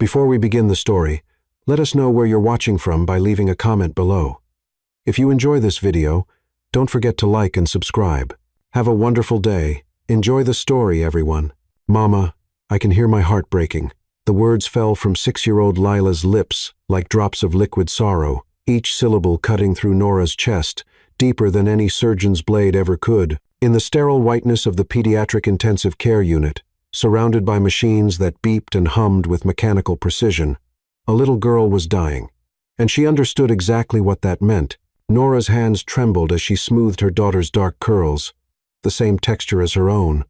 Before we begin the story, let us know where you're watching from by leaving a comment below. If you enjoy this video, don't forget to like and subscribe. Have a wonderful day. Enjoy the story, everyone. Mama, I can hear my heart breaking. The words fell from 6-year-old Lila's lips like drops of liquid sorrow, each syllable cutting through Nora's chest, deeper than any surgeon's blade ever could. In the sterile whiteness of the pediatric intensive care unit, surrounded by machines that beeped and hummed with mechanical precision, a little girl was dying, and she understood exactly what that meant. Nora's hands trembled as she smoothed her daughter's dark curls, the same texture as her own,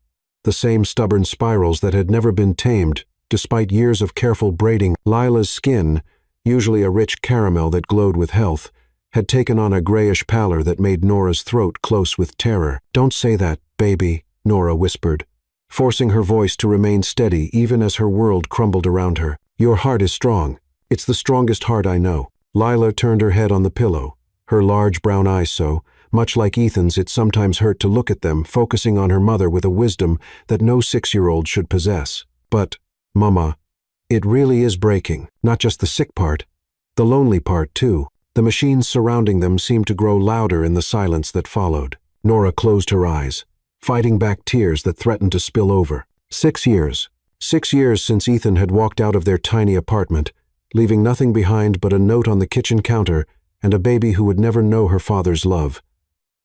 the same stubborn spirals that had never been tamed, despite years of careful braiding. Lila's skin, usually a rich caramel that glowed with health, had taken on a grayish pallor that made Nora's throat close with terror. "Don't say that, baby," Nora whispered, forcing her voice to remain steady even as her world crumbled around her. "Your heart is strong. It's the strongest heart I know." Lila turned her head on the pillow, her large brown eyes so, much like Ethan's it sometimes hurt to look at them, focusing on her mother with a wisdom that no 6-year-old should possess. "But, Mama, it really is breaking. Not just the sick part, the lonely part too." The machines surrounding them seemed to grow louder in the silence that followed. Nora closed her eyes, fighting back tears that threatened to spill over. 6 years. 6 years since Ethan had walked out of their tiny apartment, leaving nothing behind but a note on the kitchen counter and a baby who would never know her father's love.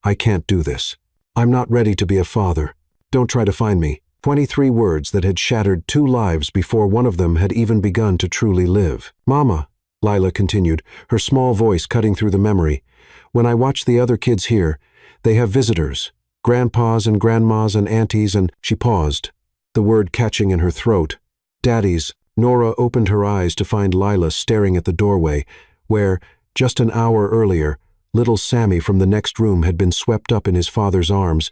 "I can't do this. I'm not ready to be a father. Don't try to find me." 23 words that had shattered 2 lives before one of them had even begun to truly live. "Mama," Lila continued, her small voice cutting through the memory, "when I watch the other kids here, they have visitors, grandpas and grandmas and aunties and—" She paused, the word catching in her throat. "Daddies." Nora opened her eyes to find Lila staring at the doorway, where, just an hour earlier, little Sammy from the next room had been swept up in his father's arms,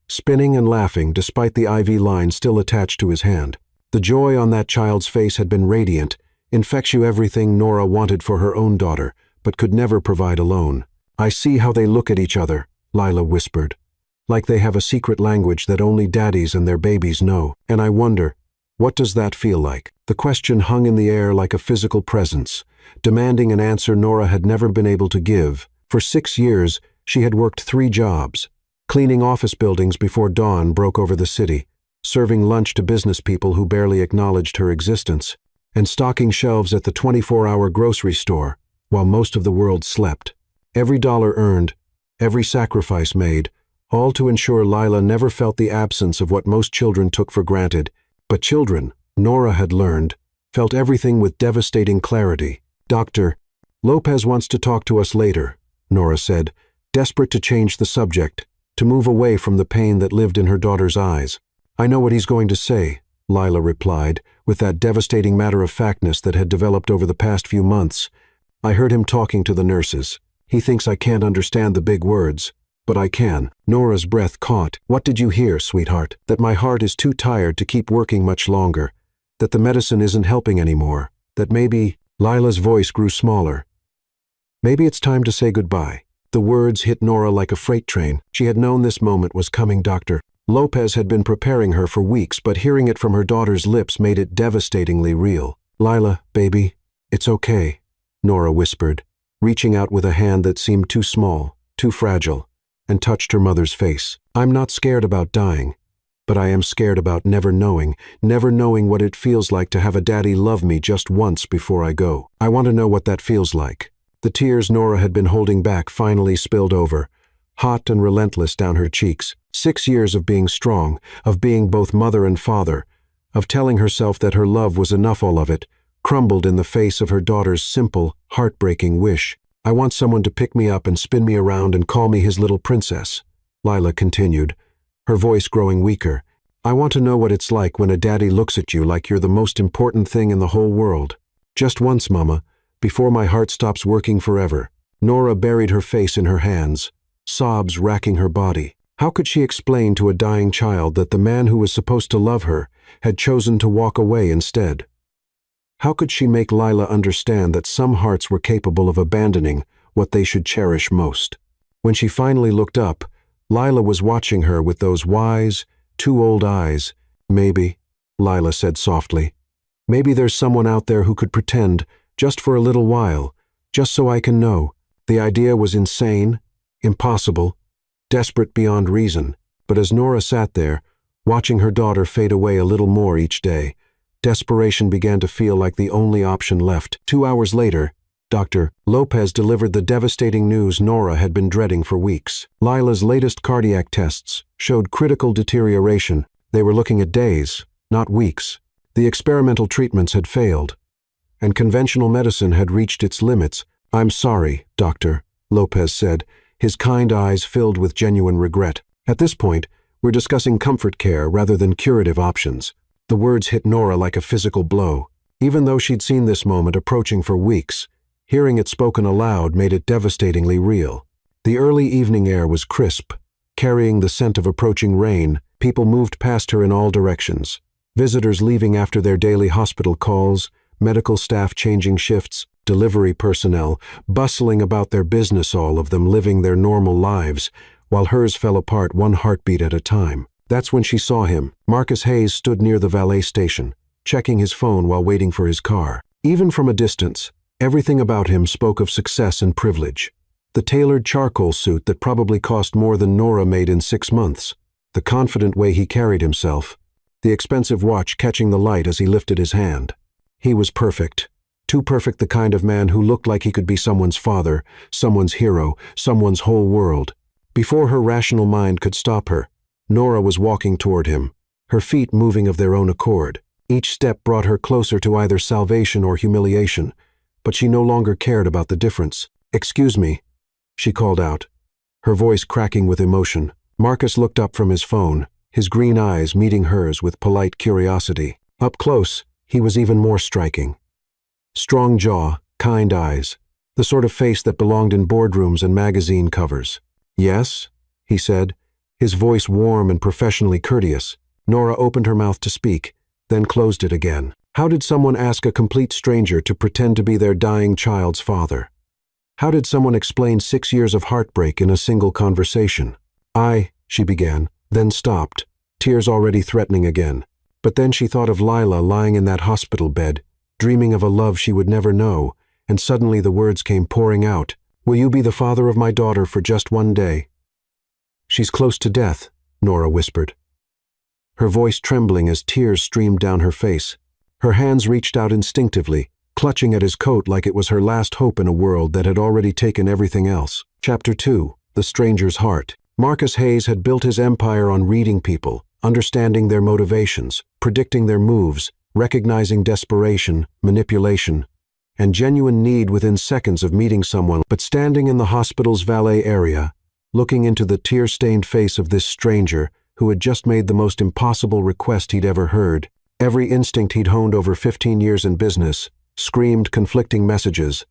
spinning and laughing despite the IV line still attached to his hand. The joy on that child's face had been radiant, infectious, everything Nora wanted for her own daughter, but could never provide alone. "I see how they look at each other," Lila whispered, "like they have a secret language that only daddies and their babies know. And I wonder, what does that feel like?" The question hung in the air like a physical presence, demanding an answer Nora had never been able to give. For 6 years, she had worked 3 jobs, cleaning office buildings before dawn broke over the city, serving lunch to business people who barely acknowledged her existence, and stocking shelves at the 24-hour grocery store while most of the world slept. Every dollar earned, every sacrifice made, all to ensure Lila never felt the absence of what most children took for granted. But children, Nora had learned, felt everything with devastating clarity. "Dr. Lopez wants to talk to us later," Nora said, desperate to change the subject, to move away from the pain that lived in her daughter's eyes. "I know what he's going to say," Lila replied, with that devastating matter-of-factness that had developed over the past few months. "I heard him talking to the nurses. He thinks I can't understand the big words, but I can." Nora's breath caught. "What did you hear, sweetheart?" "That my heart is too tired to keep working much longer, that the medicine isn't helping anymore, that maybe—" Lila's voice grew smaller. "Maybe it's time to say goodbye." The words hit Nora like a freight train. She had known this moment was coming. Dr. Lopez had been preparing her for weeks, but hearing it from her daughter's lips made it devastatingly real. "Lila, baby, it's okay," Nora whispered, reaching out with a hand that seemed too small, too fragile, and touched her mother's face. "I'm not scared about dying, but I am scared about never knowing what it feels like to have a daddy love me just once before I go. I want to know what that feels like." The tears Nora had been holding back finally spilled over, hot and relentless down her cheeks. 6 years of being strong, of being both mother and father, of telling herself that her love was enough, all of it, crumbled in the face of her daughter's simple, heartbreaking wish. "I want someone to pick me up and spin me around and call me his little princess," Lila continued, her voice growing weaker. "I want to know what it's like when a daddy looks at you like you're the most important thing in the whole world. Just once, Mama, before my heart stops working forever." Nora buried her face in her hands, sobs racking her body. How could she explain to a dying child that the man who was supposed to love her had chosen to walk away instead? How could she make Lila understand that some hearts were capable of abandoning what they should cherish most? When she finally looked up, Lila was watching her with those wise, too old eyes. "Maybe," Lila said softly. Maybe there's someone out there who could pretend, just for a little while, just so I can know. The idea was insane, impossible, desperate beyond reason. But as Nora sat there, watching her daughter fade away a little more each day, desperation began to feel like the only option left. 2 hours later, Dr. Lopez delivered the devastating news Nora had been dreading for weeks. Lila's latest cardiac tests showed critical deterioration. They were looking at days, not weeks. The experimental treatments had failed, and conventional medicine had reached its limits. "I'm sorry, Doctor," Lopez said, his kind eyes filled with genuine regret. "At this point, we're discussing comfort care rather than curative options." The words hit Nora like a physical blow. Even though she'd seen this moment approaching for weeks, hearing it spoken aloud made it devastatingly real. The early evening air was crisp, carrying the scent of approaching rain. People moved past her in all directions. Visitors leaving after their daily hospital calls, medical staff changing shifts, delivery personnel, bustling about their business, all of them living their normal lives, while hers fell apart one heartbeat at a time. That's when she saw him. Marcus Hayes stood near the valet station, checking his phone while waiting for his car. Even from a distance, everything about him spoke of success and privilege. The tailored charcoal suit that probably cost more than Nora made in 6 months, the confident way he carried himself, the expensive watch catching the light as he lifted his hand. He was perfect. Too perfect, the kind of man who looked like he could be someone's father, someone's hero, someone's whole world. Before her rational mind could stop her, Nora was walking toward him, her feet moving of their own accord. Each step brought her closer to either salvation or humiliation, but she no longer cared about the difference. "Excuse me," she called out, her voice cracking with emotion. Marcus looked up from his phone, his green eyes meeting hers with polite curiosity. Up close, he was even more striking. Strong jaw, kind eyes, the sort of face that belonged in boardrooms and magazine covers. "Yes?" he said, his voice warm and professionally courteous. Nora opened her mouth to speak, then closed it again. How did someone ask a complete stranger to pretend to be their dying child's father? How did someone explain 6 years of heartbreak in a single conversation? She began, then stopped, tears already threatening again. But then she thought of Lila lying in that hospital bed, dreaming of a love she would never know, and suddenly the words came pouring out. "Will you be the father of my daughter for just one day?" "She's close to death," Nora whispered, her voice trembling as tears streamed down her face. Her hands reached out instinctively, clutching at his coat like it was her last hope in a world that had already taken everything else. Chapter 2. The Stranger's Heart. Marcus Hayes had built his empire on reading people, understanding their motivations, predicting their moves, recognizing desperation, manipulation, and genuine need within seconds of meeting someone. But standing in the hospital's valet area, looking into the tear-stained face of this stranger who had just made the most impossible request he'd ever heard, every instinct he'd honed over 15 years in business screamed conflicting messages.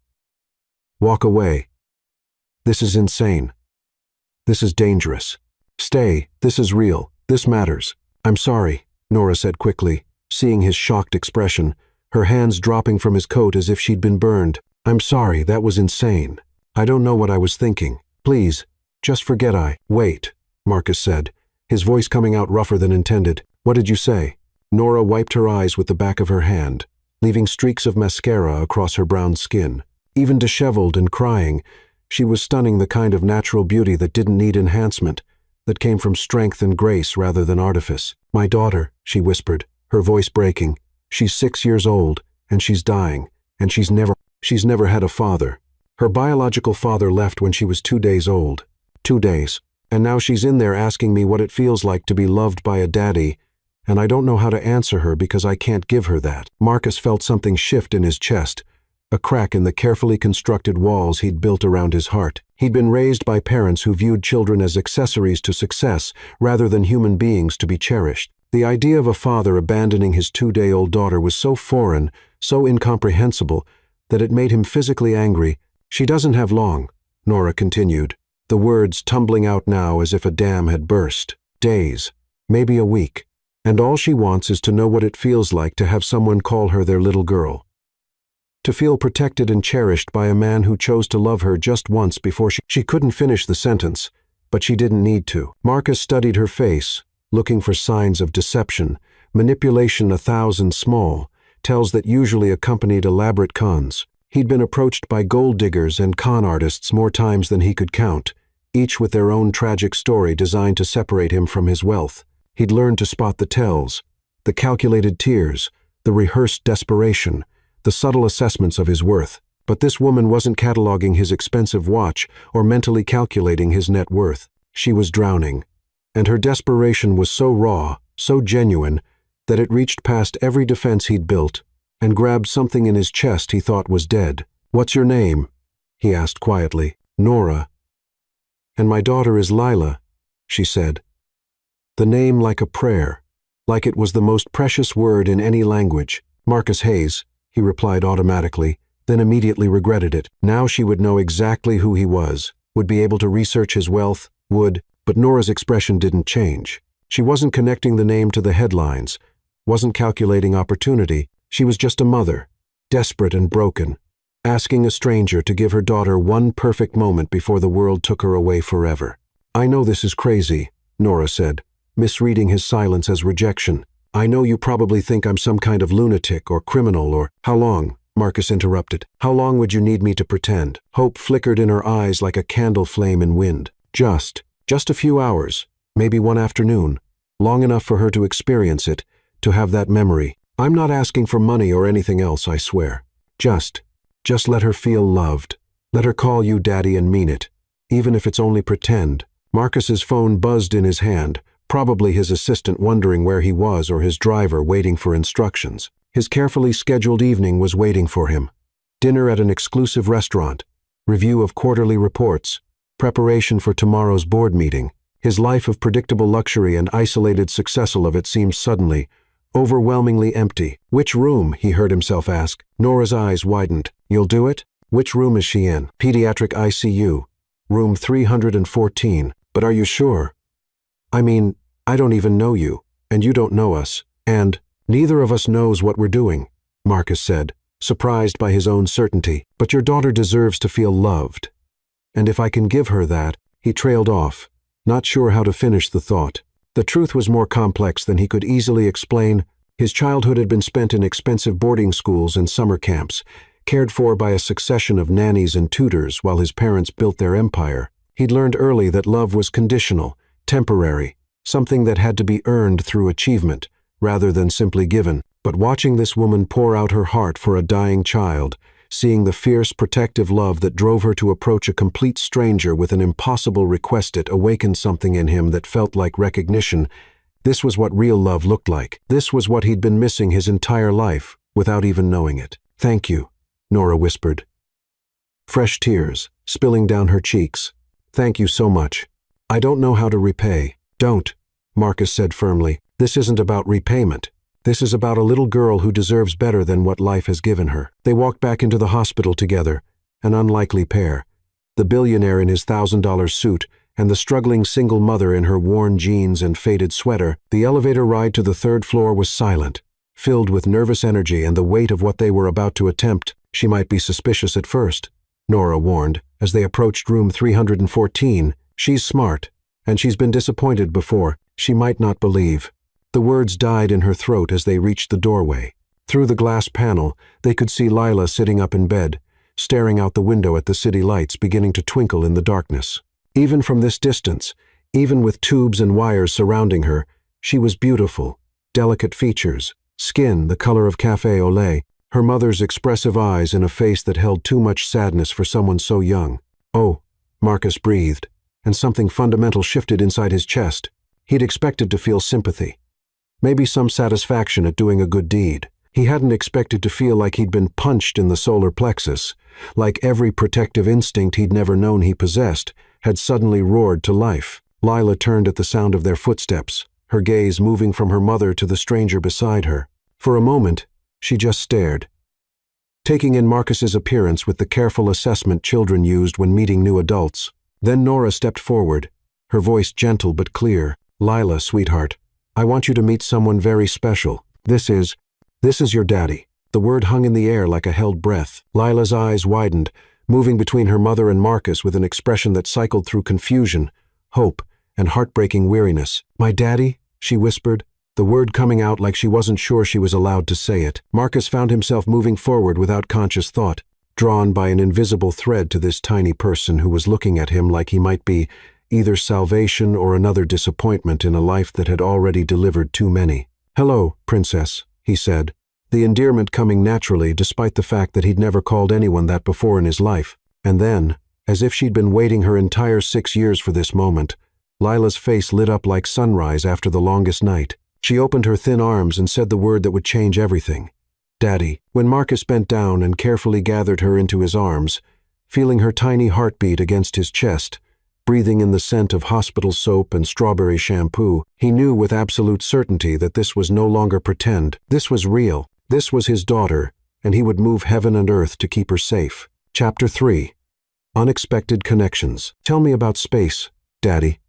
"Walk away. This is insane. This is dangerous. Stay, this is real. This matters." "I'm sorry," Nora said quickly, seeing his shocked expression, her hands dropping from his coat as if she'd been burned. "I'm sorry, that was insane. I don't know what I was thinking. Please, just forget Wait," Marcus said, his voice coming out rougher than intended. "What did you say?" Nora wiped her eyes with the back of her hand, leaving streaks of mascara across her brown skin. Even disheveled and crying, she was stunning, the kind of natural beauty that didn't need enhancement, that came from strength and grace rather than artifice. "My daughter," she whispered, her voice breaking. "She's 6 years old, and she's dying, and she's never had a father. Her biological father left when she was 2 days old. 2 days. And now she's in there asking me what it feels like to be loved by a daddy, and I don't know how to answer her because I can't give her that." Marcus felt something shift in his chest, a crack in the carefully constructed walls he'd built around his heart. He'd been raised by parents who viewed children as accessories to success rather than human beings to be cherished. The idea of a father abandoning his 2-day-old daughter was so foreign, so incomprehensible, that it made him physically angry. "She doesn't have long," Nora continued, the words tumbling out now as if a dam had burst. "Days, maybe a week. And all she wants is to know what it feels like to have someone call her their little girl. To feel protected and cherished by a man who chose to love her just once before she couldn't finish the sentence, but she didn't need to." Marcus studied her face, looking for signs of deception, manipulation 1,000 small, tells that usually accompanied elaborate cons. He'd been approached by gold diggers and con artists more times than he could count, each with their own tragic story designed to separate him from his wealth. He'd learned to spot the tells, the calculated tears, the rehearsed desperation, the subtle assessments of his worth. But this woman wasn't cataloging his expensive watch or mentally calculating his net worth. She was drowning. And her desperation was so raw, so genuine, that it reached past every defense he'd built and grabbed something in his chest he thought was dead. "What's your name?" he asked quietly. "Nora." "And my daughter is Lila," she said. The name like a prayer, like it was the most precious word in any language. "Marcus Hayes," he replied automatically, then immediately regretted it. Now she would know exactly who he was, would be able to research his wealth, but Nora's expression didn't change. She wasn't connecting the name to the headlines, wasn't calculating opportunity. She was just a mother, desperate and broken, asking a stranger to give her daughter one perfect moment before the world took her away forever. "I know this is crazy," Nora said, misreading his silence as rejection. "I know you probably think I'm some kind of lunatic or criminal or—" "How long?" Marcus interrupted. "How long would you need me to pretend?" Hope flickered in her eyes like a candle flame in wind. Just a few hours, maybe one afternoon, long enough for her to experience it, to have that memory. "I'm not asking for money or anything else, I swear. Just let her feel loved. Let her call you daddy and mean it, even if it's only pretend." Marcus's phone buzzed in his hand, probably his assistant wondering where he was or his driver waiting for instructions. His carefully scheduled evening was waiting for him. Dinner at an exclusive restaurant, review of quarterly reports, preparation for tomorrow's board meeting. His life of predictable luxury and isolated successful of it seemed suddenly, overwhelmingly empty. "Which room?" he heard himself ask. Nora's eyes widened. "You'll do it? Which room is she in?" "Pediatric ICU. Room 314. But are you sure? I mean, I don't even know you, and you don't know us, and neither of us knows what we're doing," Marcus said, surprised by his own certainty. "But your daughter deserves to feel loved. And if I can give her that—" He trailed off, not sure how to finish the thought. The truth was more complex than he could easily explain. His childhood had been spent in expensive boarding schools and summer camps, cared for by a succession of nannies and tutors while his parents built their empire. He'd learned early that love was conditional, temporary, something that had to be earned through achievement, rather than simply given. But watching this woman pour out her heart for a dying child, seeing the fierce, protective love that drove her to approach a complete stranger with an impossible request, it awakened something in him that felt like recognition. This was what real love looked like. This was what he'd been missing his entire life, without even knowing it. "Thank you," Nora whispered. Fresh tears, spilling down her cheeks. "Thank you so much. I don't know how to repay." "Don't," Marcus said firmly. "This isn't about repayment. This is about a little girl who deserves better than what life has given her." They walked back into the hospital together, an unlikely pair. The billionaire in his $1,000 suit and the struggling single mother in her worn jeans and faded sweater. The elevator ride to the third floor was silent, filled with nervous energy and the weight of what they were about to attempt. She might be suspicious at first, Nora warned, as they approached room 314. "She's smart, and she's been disappointed before. She might not believe." The words died in her throat as they reached the doorway. Through the glass panel, they could see Lila sitting up in bed, staring out the window at the city lights beginning to twinkle in the darkness. Even from this distance, even with tubes and wires surrounding her, she was beautiful. Delicate features, skin the color of café au lait, her mother's expressive eyes in a face that held too much sadness for someone so young. "Oh," Marcus breathed, and something fundamental shifted inside his chest. He'd expected to feel sympathy, maybe some satisfaction at doing a good deed. He hadn't expected to feel like he'd been punched in the solar plexus, like every protective instinct he'd never known he possessed had suddenly roared to life. Lila turned at the sound of their footsteps, her gaze moving from her mother to the stranger beside her. For a moment, she just stared, taking in Marcus's appearance with the careful assessment children used when meeting new adults. Then Nora stepped forward, her voice gentle but clear. "Lila, sweetheart, I want you to meet someone very special. This is your daddy." The word hung in the air like a held breath. Lila's eyes widened, moving between her mother and Marcus with an expression that cycled through confusion, hope, and heartbreaking weariness. "My daddy?" she whispered, the word coming out like she wasn't sure she was allowed to say it. Marcus found himself moving forward without conscious thought, drawn by an invisible thread to this tiny person who was looking at him like he might be either salvation or another disappointment in a life that had already delivered too many. "Hello, princess," he said, the endearment coming naturally despite the fact that he'd never called anyone that before in his life. And then, as if she'd been waiting her entire 6 years for this moment, Lila's face lit up like sunrise after the longest night. She opened her thin arms and said the word that would change everything. "Daddy." When Marcus bent down and carefully gathered her into his arms, feeling her tiny heartbeat against his chest, breathing in the scent of hospital soap and strawberry shampoo, he knew with absolute certainty that this was no longer pretend. This was real. This was his daughter, and he would move heaven and earth to keep her safe. Chapter 3. Unexpected Connections. "Tell me about space, Daddy."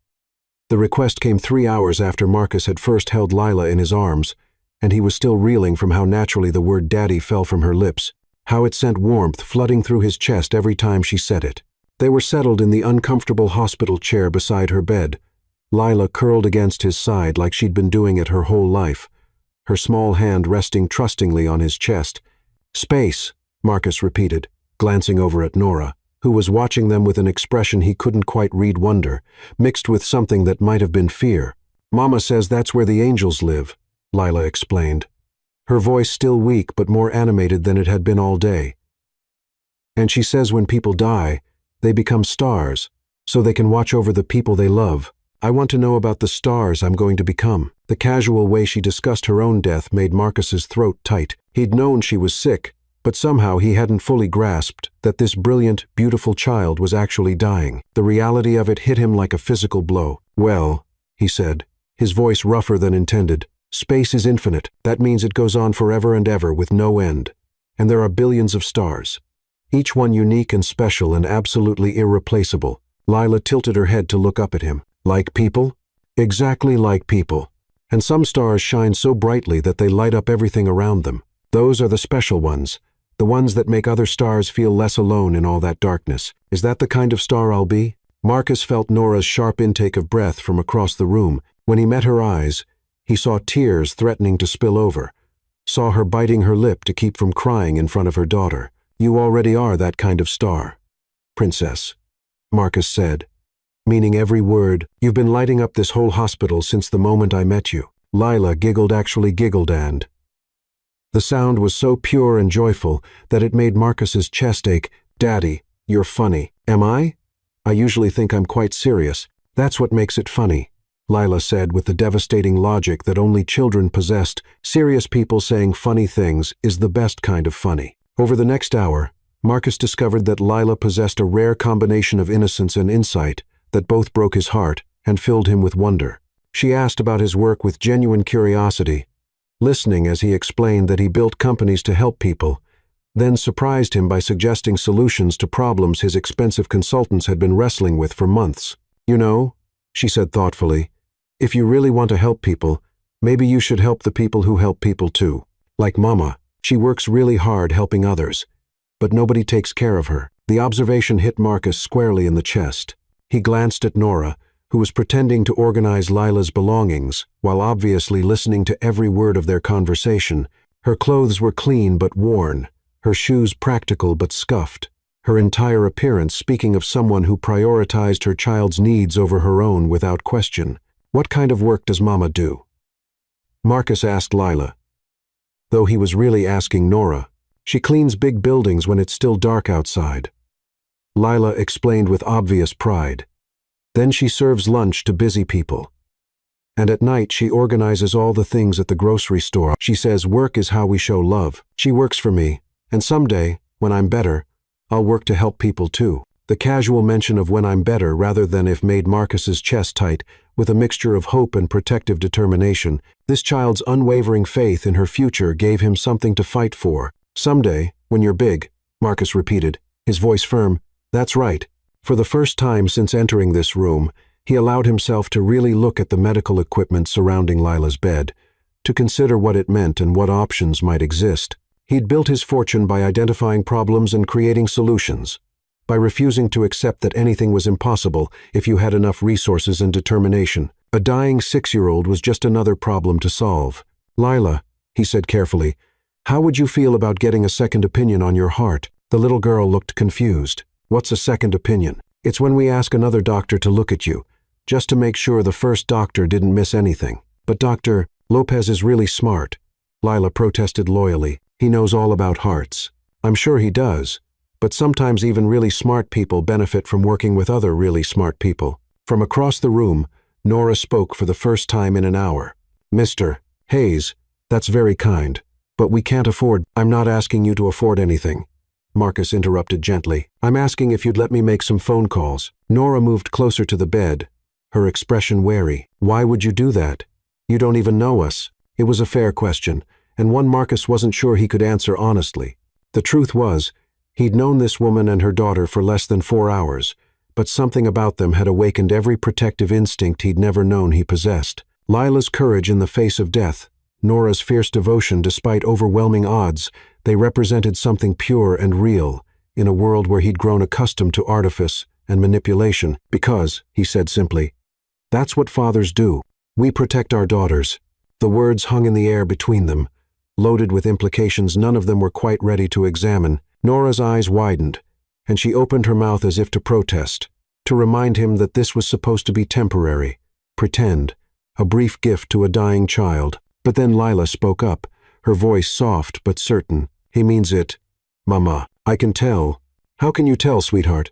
The request came 3 hours after Marcus had first held Lila in his arms, and he was still reeling from how naturally the word daddy fell from her lips, how it sent warmth flooding through his chest every time she said it. They were settled in the uncomfortable hospital chair beside her bed, Lila curled against his side like she'd been doing it her whole life, her small hand resting trustingly on his chest. "Space," Marcus repeated, glancing over at Nora, who was watching them with an expression he couldn't quite read, wonder, mixed with something that might have been fear. "Mama says that's where the angels live," Lila explained, her voice still weak but more animated than it had been all day. "And she says when people die, they become stars, so they can watch over the people they love. I want to know about the stars I'm going to become." The casual way she discussed her own death made Marcus's throat tight. He'd known she was sick, but somehow he hadn't fully grasped that this brilliant, beautiful child was actually dying. The reality of it hit him like a physical blow. "Well," he said, his voice rougher than intended, "space is infinite. That means it goes on forever and ever with no end. And there are billions of stars, each one unique and special and absolutely irreplaceable." Lila tilted her head to look up at him. "Like people?" "Exactly like people. And some stars shine so brightly that they light up everything around them. Those are the special ones, the ones that make other stars feel less alone in all that darkness. Is that the kind of star I'll be?" Marcus felt Nora's sharp intake of breath from across the room. When he met her eyes, he saw tears threatening to spill over, saw her biting her lip to keep from crying in front of her daughter. "You already are that kind of star, princess," Marcus said, meaning every word. "You've been lighting up this whole hospital since the moment I met you." Lila actually giggled, and the sound was so pure and joyful that it made Marcus's chest ache. "Daddy, you're funny." "Am I? I usually think I'm quite serious." "That's what makes it funny," Lila said with the devastating logic that only children possessed. "Serious people saying funny things is the best kind of funny." Over the next hour, Marcus discovered that Lila possessed a rare combination of innocence and insight that both broke his heart and filled him with wonder. She asked about his work with genuine curiosity, listening as he explained that he built companies to help people, then surprised him by suggesting solutions to problems his expensive consultants had been wrestling with for months. "You know," she said thoughtfully, "if you really want to help people, maybe you should help the people who help people too. Like Mama, she works really hard helping others, but nobody takes care of her." The observation hit Marcus squarely in the chest. He glanced at Nora, who was pretending to organize Lila's belongings while obviously listening to every word of their conversation. Her clothes were clean but worn, her shoes practical but scuffed, her entire appearance speaking of someone who prioritized her child's needs over her own without question. "What kind of work does Mama do?" Marcus asked Lila, though he was really asking Nora. "She cleans big buildings when it's still dark outside," Lila explained with obvious pride. "Then she serves lunch to busy people. And at night she organizes all the things at the grocery store. She says work is how we show love. She works for me, and someday, when I'm better, I'll work to help people too." The casual mention of "when I'm better" rather than if made Marcus's chest tight with a mixture of hope and protective determination. This child's unwavering faith in her future gave him something to fight for. "Someday, when you're big," Marcus repeated, his voice firm. "That's right." For the first time since entering this room, he allowed himself to really look at the medical equipment surrounding Lila's bed, to consider what it meant and what options might exist. He'd built his fortune by identifying problems and creating solutions, by refusing to accept that anything was impossible if you had enough resources and determination. A dying 6-year-old was just another problem to solve. "Lila," he said carefully, "how would you feel about getting a second opinion on your heart?" The little girl looked confused. "What's a second opinion?" "It's when we ask another doctor to look at you, just to make sure the first doctor didn't miss anything." "But Dr. Lopez is really smart," Lila protested loyally. "He knows all about hearts." "I'm sure he does, but sometimes even really smart people benefit from working with other really smart people." From across the room, Nora spoke for the first time in an hour. "Mr. Hayes, that's very kind, but we can't afford—" "I'm not asking you to afford anything," Marcus interrupted gently. "I'm asking if you'd let me make some phone calls." Nora moved closer to the bed, her expression wary. "Why would you do that? You don't even know us." It was a fair question, and one Marcus wasn't sure he could answer honestly. The truth was, he'd known this woman and her daughter for less than 4 hours, but something about them had awakened every protective instinct he'd never known he possessed. Lila's courage in the face of death, Nora's fierce devotion despite overwhelming odds, they represented something pure and real in a world where he'd grown accustomed to artifice and manipulation. "Because," he said simply, "that's what fathers do. We protect our daughters." The words hung in the air between them, loaded with implications none of them were quite ready to examine. Nora's eyes widened, and she opened her mouth as if to protest, to remind him that this was supposed to be temporary, pretend, a brief gift to a dying child. But then Lila spoke up, her voice soft but certain. "He means it, Mama. I can tell." "How can you tell, sweetheart?"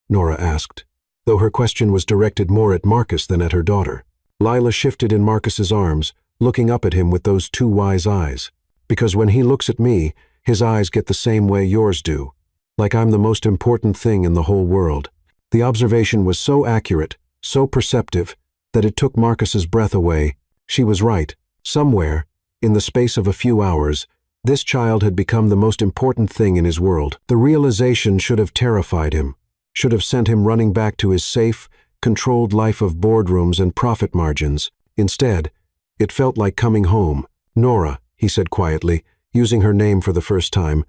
Nora asked, though her question was directed more at Marcus than at her daughter. Lila shifted in Marcus's arms, looking up at him with those two wise eyes. "Because when he looks at me, his eyes get the same way yours do, like I'm the most important thing in the whole world." The observation was so accurate, so perceptive, that it took Marcus's breath away. She was right. Somewhere, in the space of a few hours, this child had become the most important thing in his world. The realization should have terrified him, should have sent him running back to his safe, controlled life of boardrooms and profit margins. Instead, it felt like coming home. "Nora," he said quietly, using her name for the first time,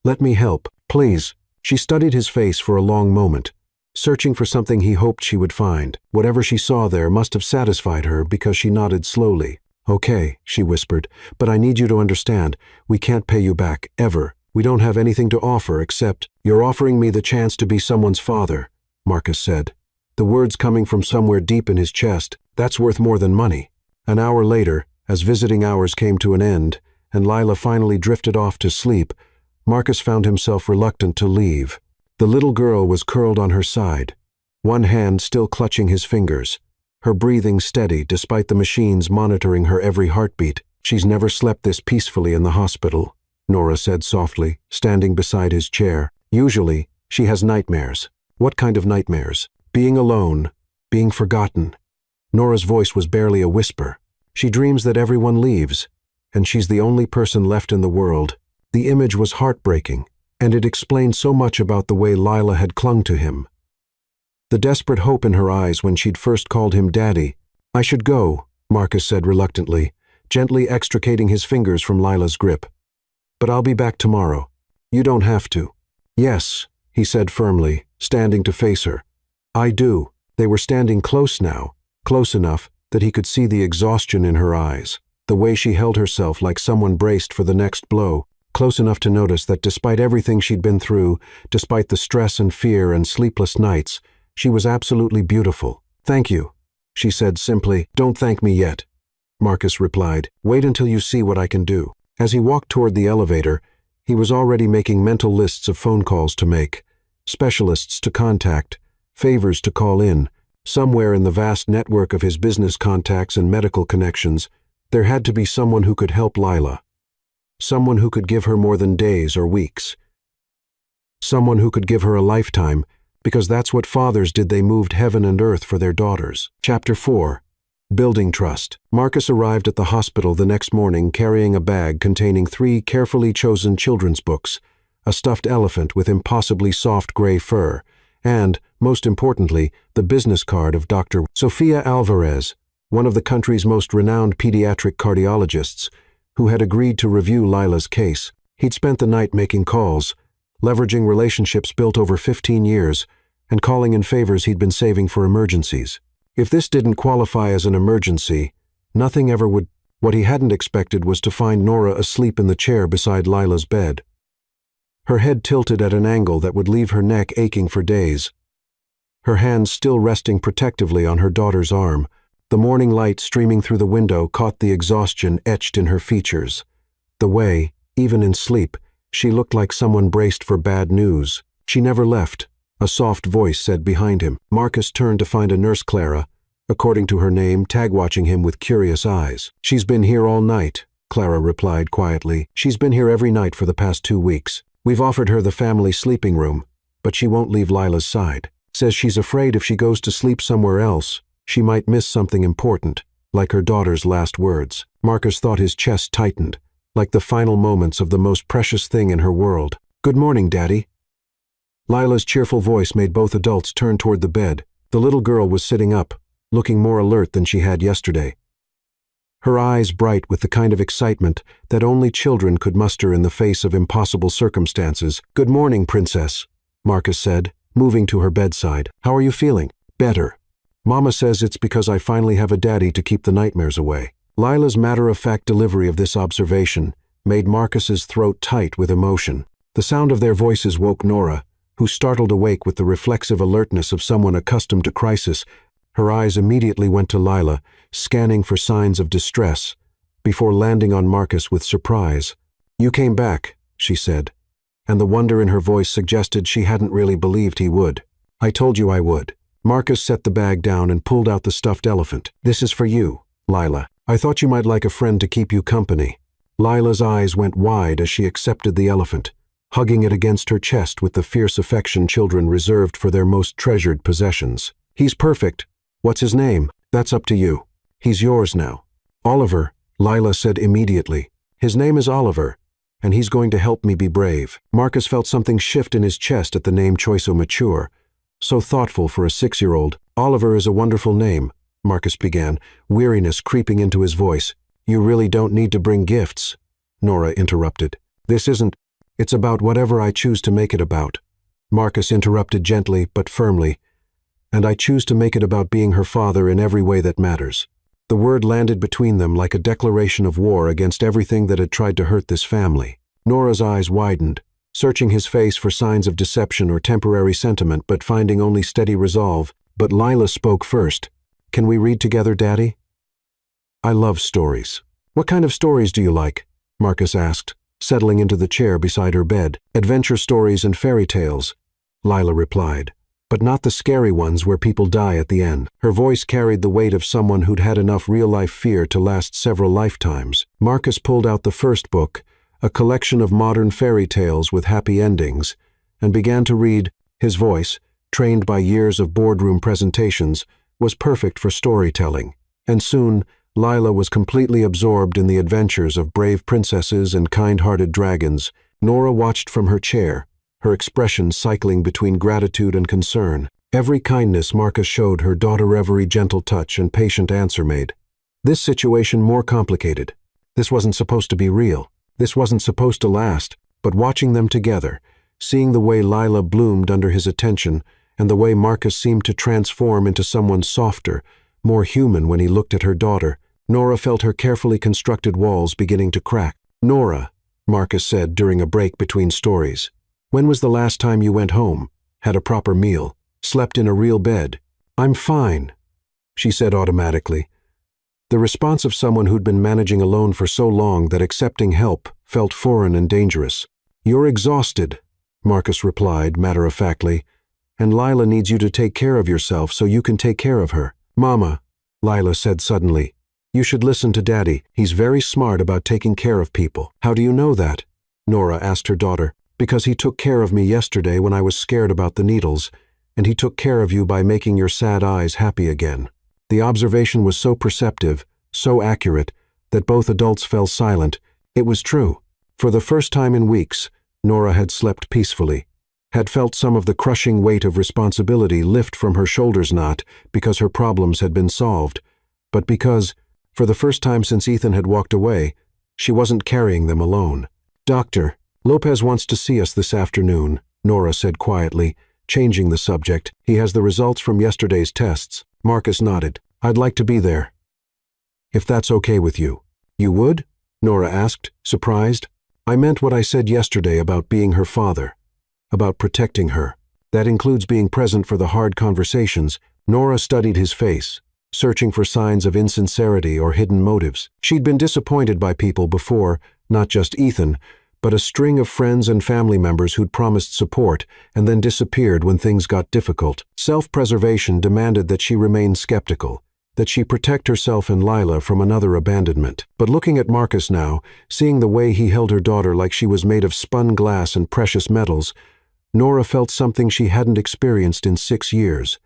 "let me help, please." She studied his face for a long moment, searching for something he hoped she would find. Whatever she saw there must have satisfied her because she nodded slowly. "Okay," she whispered, "but I need you to understand, we can't pay you back, ever. We don't have anything to offer except—" "You're offering me the chance to be someone's father," Marcus said, the words coming from somewhere deep in his chest. "That's worth more than money." An hour later, as visiting hours came to an end, and Lila finally drifted off to sleep, Marcus found himself reluctant to leave. The little girl was curled on her side, one hand still clutching his fingers, her breathing steady despite the machines monitoring her every heartbeat. "She's never slept this peacefully in the hospital," Nora said softly, standing beside his chair. "Usually, she has nightmares." "What kind of nightmares?" "Being alone, being forgotten." Nora's voice was barely a whisper. "She dreams that everyone leaves, and she's the only person left in the world." The image was heartbreaking, and it explained so much about the way Lila had clung to him. The desperate hope in her eyes when she'd first called him Daddy. "I should go," Marcus said reluctantly, gently extricating his fingers from Lila's grip. "But I'll be back tomorrow. You don't have to." "Yes," he said firmly, standing to face her. "I do." They were standing close now, close enough that he could see the exhaustion in her eyes, the way she held herself like someone braced for the next blow, close enough to notice that despite everything she'd been through, despite the stress and fear and sleepless nights, she was absolutely beautiful. "Thank you," she said simply. "Don't thank me yet," Marcus replied. "Wait until you see what I can do." As he walked toward the elevator, he was already making mental lists of phone calls to make, specialists to contact, favors to call in. Somewhere in the vast network of his business contacts and medical connections, there had to be someone who could help Lila. Someone who could give her more than days or weeks. Someone who could give her a lifetime, because that's what fathers did. They moved heaven and earth for their daughters. Chapter 4. Building Trust. Marcus arrived at the hospital the next morning carrying a bag containing 3 carefully chosen children's books, a stuffed elephant with impossibly soft gray fur, and, most importantly, the business card of Dr. Sofia Alvarez, one of the country's most renowned pediatric cardiologists, who had agreed to review Lila's case. He'd spent the night making calls, leveraging relationships built over 15 years, and calling in favors he'd been saving for emergencies. If this didn't qualify as an emergency, nothing ever would. What he hadn't expected was to find Nora asleep in the chair beside Lila's bed. Her head tilted at an angle that would leave her neck aching for days. Her hands still resting protectively on her daughter's arm. The morning light streaming through the window caught the exhaustion etched in her features. The way, even in sleep, she looked like someone braced for bad news. She never left, a soft voice said behind him. Marcus turned to find a nurse, Clara, according to her name, tag-watching him with curious eyes. "She's been here all night," Clara replied quietly. "She's been here every night for the past 2 weeks. We've offered her the family sleeping room, but she won't leave Lila's side. Says she's afraid if she goes to sleep somewhere else, she might miss something important, like her daughter's last words." Marcus thought his chest tightened, like the final moments of the most precious thing in her world. "Good morning, Daddy." Lila's cheerful voice made both adults turn toward the bed. The little girl was sitting up, looking more alert than she had yesterday. Her eyes bright with the kind of excitement that only children could muster in the face of impossible circumstances. "Good morning, Princess," Marcus said, moving to her bedside. "How are you feeling?" "Better. Mama says it's because I finally have a daddy to keep the nightmares away." Lila's matter-of-fact delivery of this observation made Marcus's throat tight with emotion. The sound of their voices woke Nora, who startled awake with the reflexive alertness of someone accustomed to crisis. Her eyes immediately went to Lila, scanning for signs of distress, before landing on Marcus with surprise. "You came back," she said, and the wonder in her voice suggested she hadn't really believed he would. "I told you I would." Marcus set the bag down and pulled out the stuffed elephant. "This is for you, Lila. I thought you might like a friend to keep you company." Lila's eyes went wide as she accepted the elephant, hugging it against her chest with the fierce affection children reserved for their most treasured possessions. "He's perfect. What's his name?" "That's up to you. He's yours now." "Oliver," Lila said immediately. "His name is Oliver, and he's going to help me be brave." Marcus felt something shift in his chest at the name choice so mature, so thoughtful for a 6-year-old. "Oliver is a wonderful name," Marcus began, weariness creeping into his voice. "You really don't need to bring gifts," Nora interrupted. "This isn't. It's about whatever I choose to make it about." Marcus interrupted gently but firmly. "And I choose to make it about being her father in every way that matters." The word landed between them like a declaration of war against everything that had tried to hurt this family. Nora's eyes widened, searching his face for signs of deception or temporary sentiment, but finding only steady resolve. But Lila spoke first. "Can we read together, Daddy?" "I love stories." "What kind of stories do you like?" Marcus asked, settling into the chair beside her bed. "Adventure stories and fairy tales," Lila replied. "But not the scary ones where people die at the end." Her voice carried the weight of someone who'd had enough real-life fear to last several lifetimes. Marcus pulled out the first book, a collection of modern fairy tales with happy endings, and began to read. His voice, trained by years of boardroom presentations, was perfect for storytelling. And soon, Lila was completely absorbed in the adventures of brave princesses and kind-hearted dragons. Nora watched from her chair, her expression cycling between gratitude and concern. Every kindness Marcus showed her daughter, every gentle touch and patient answer made this situation more complicated. This wasn't supposed to be real. This wasn't supposed to last. But watching them together, seeing the way Lila bloomed under his attention, and the way Marcus seemed to transform into someone softer, more human when he looked at her daughter, Nora felt her carefully constructed walls beginning to crack. "Nora," Marcus said during a break between stories, "when was the last time you went home, had a proper meal, slept in a real bed?" "I'm fine," she said automatically. The response of someone who'd been managing alone for so long that accepting help felt foreign and dangerous. "You're exhausted," Marcus replied matter-of-factly, "and Lila needs you to take care of yourself so you can take care of her." "Mama," Lila said suddenly, "you should listen to Daddy. He's very smart about taking care of people." "How do you know that?" Nora asked her daughter. "Because he took care of me yesterday when I was scared about the needles, and he took care of you by making your sad eyes happy again." The observation was so perceptive, so accurate, that both adults fell silent. It was true. For the first time in weeks, Nora had slept peacefully, had felt some of the crushing weight of responsibility lift from her shoulders, not because her problems had been solved, but because, for the first time since Ethan had walked away, she wasn't carrying them alone. "Doctor, Lopez wants to see us this afternoon," Nora said quietly, changing the subject. "He has the results from yesterday's tests." Marcus nodded. I'd like to be there. If that's okay with you. You would? Nora asked, surprised. I meant what I said yesterday about being her father. About protecting her. That includes being present for the hard conversations. Nora studied his face, searching for signs of insincerity or hidden motives. She'd been disappointed by people before, not just Ethan, but a string of friends and family members who'd promised support and then disappeared when things got difficult. Self-preservation demanded that she remain skeptical, that she protect herself and Lila from another abandonment. But looking at Marcus now, seeing the way he held her daughter like she was made of spun glass and precious metals, Nora felt something she hadn't experienced in 6 years.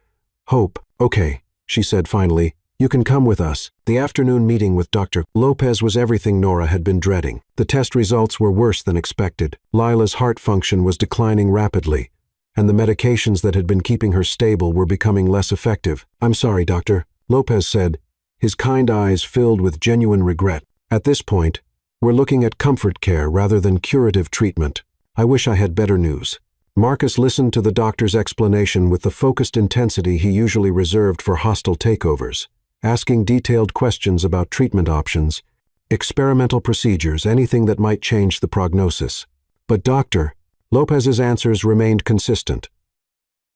Hope. Okay, she said finally. You can come with us. The afternoon meeting with Dr. Lopez was everything Nora had been dreading. The test results were worse than expected. Lila's heart function was declining rapidly, and the medications that had been keeping her stable were becoming less effective. I'm sorry, doctor, Lopez said, his kind eyes filled with genuine regret. At this point, we're looking at comfort care rather than curative treatment. I wish I had better news. Marcus listened to the doctor's explanation with the focused intensity he usually reserved for hostile takeovers, asking detailed questions about treatment options, experimental procedures, anything that might change the prognosis. But Dr. Lopez's answers remained consistent.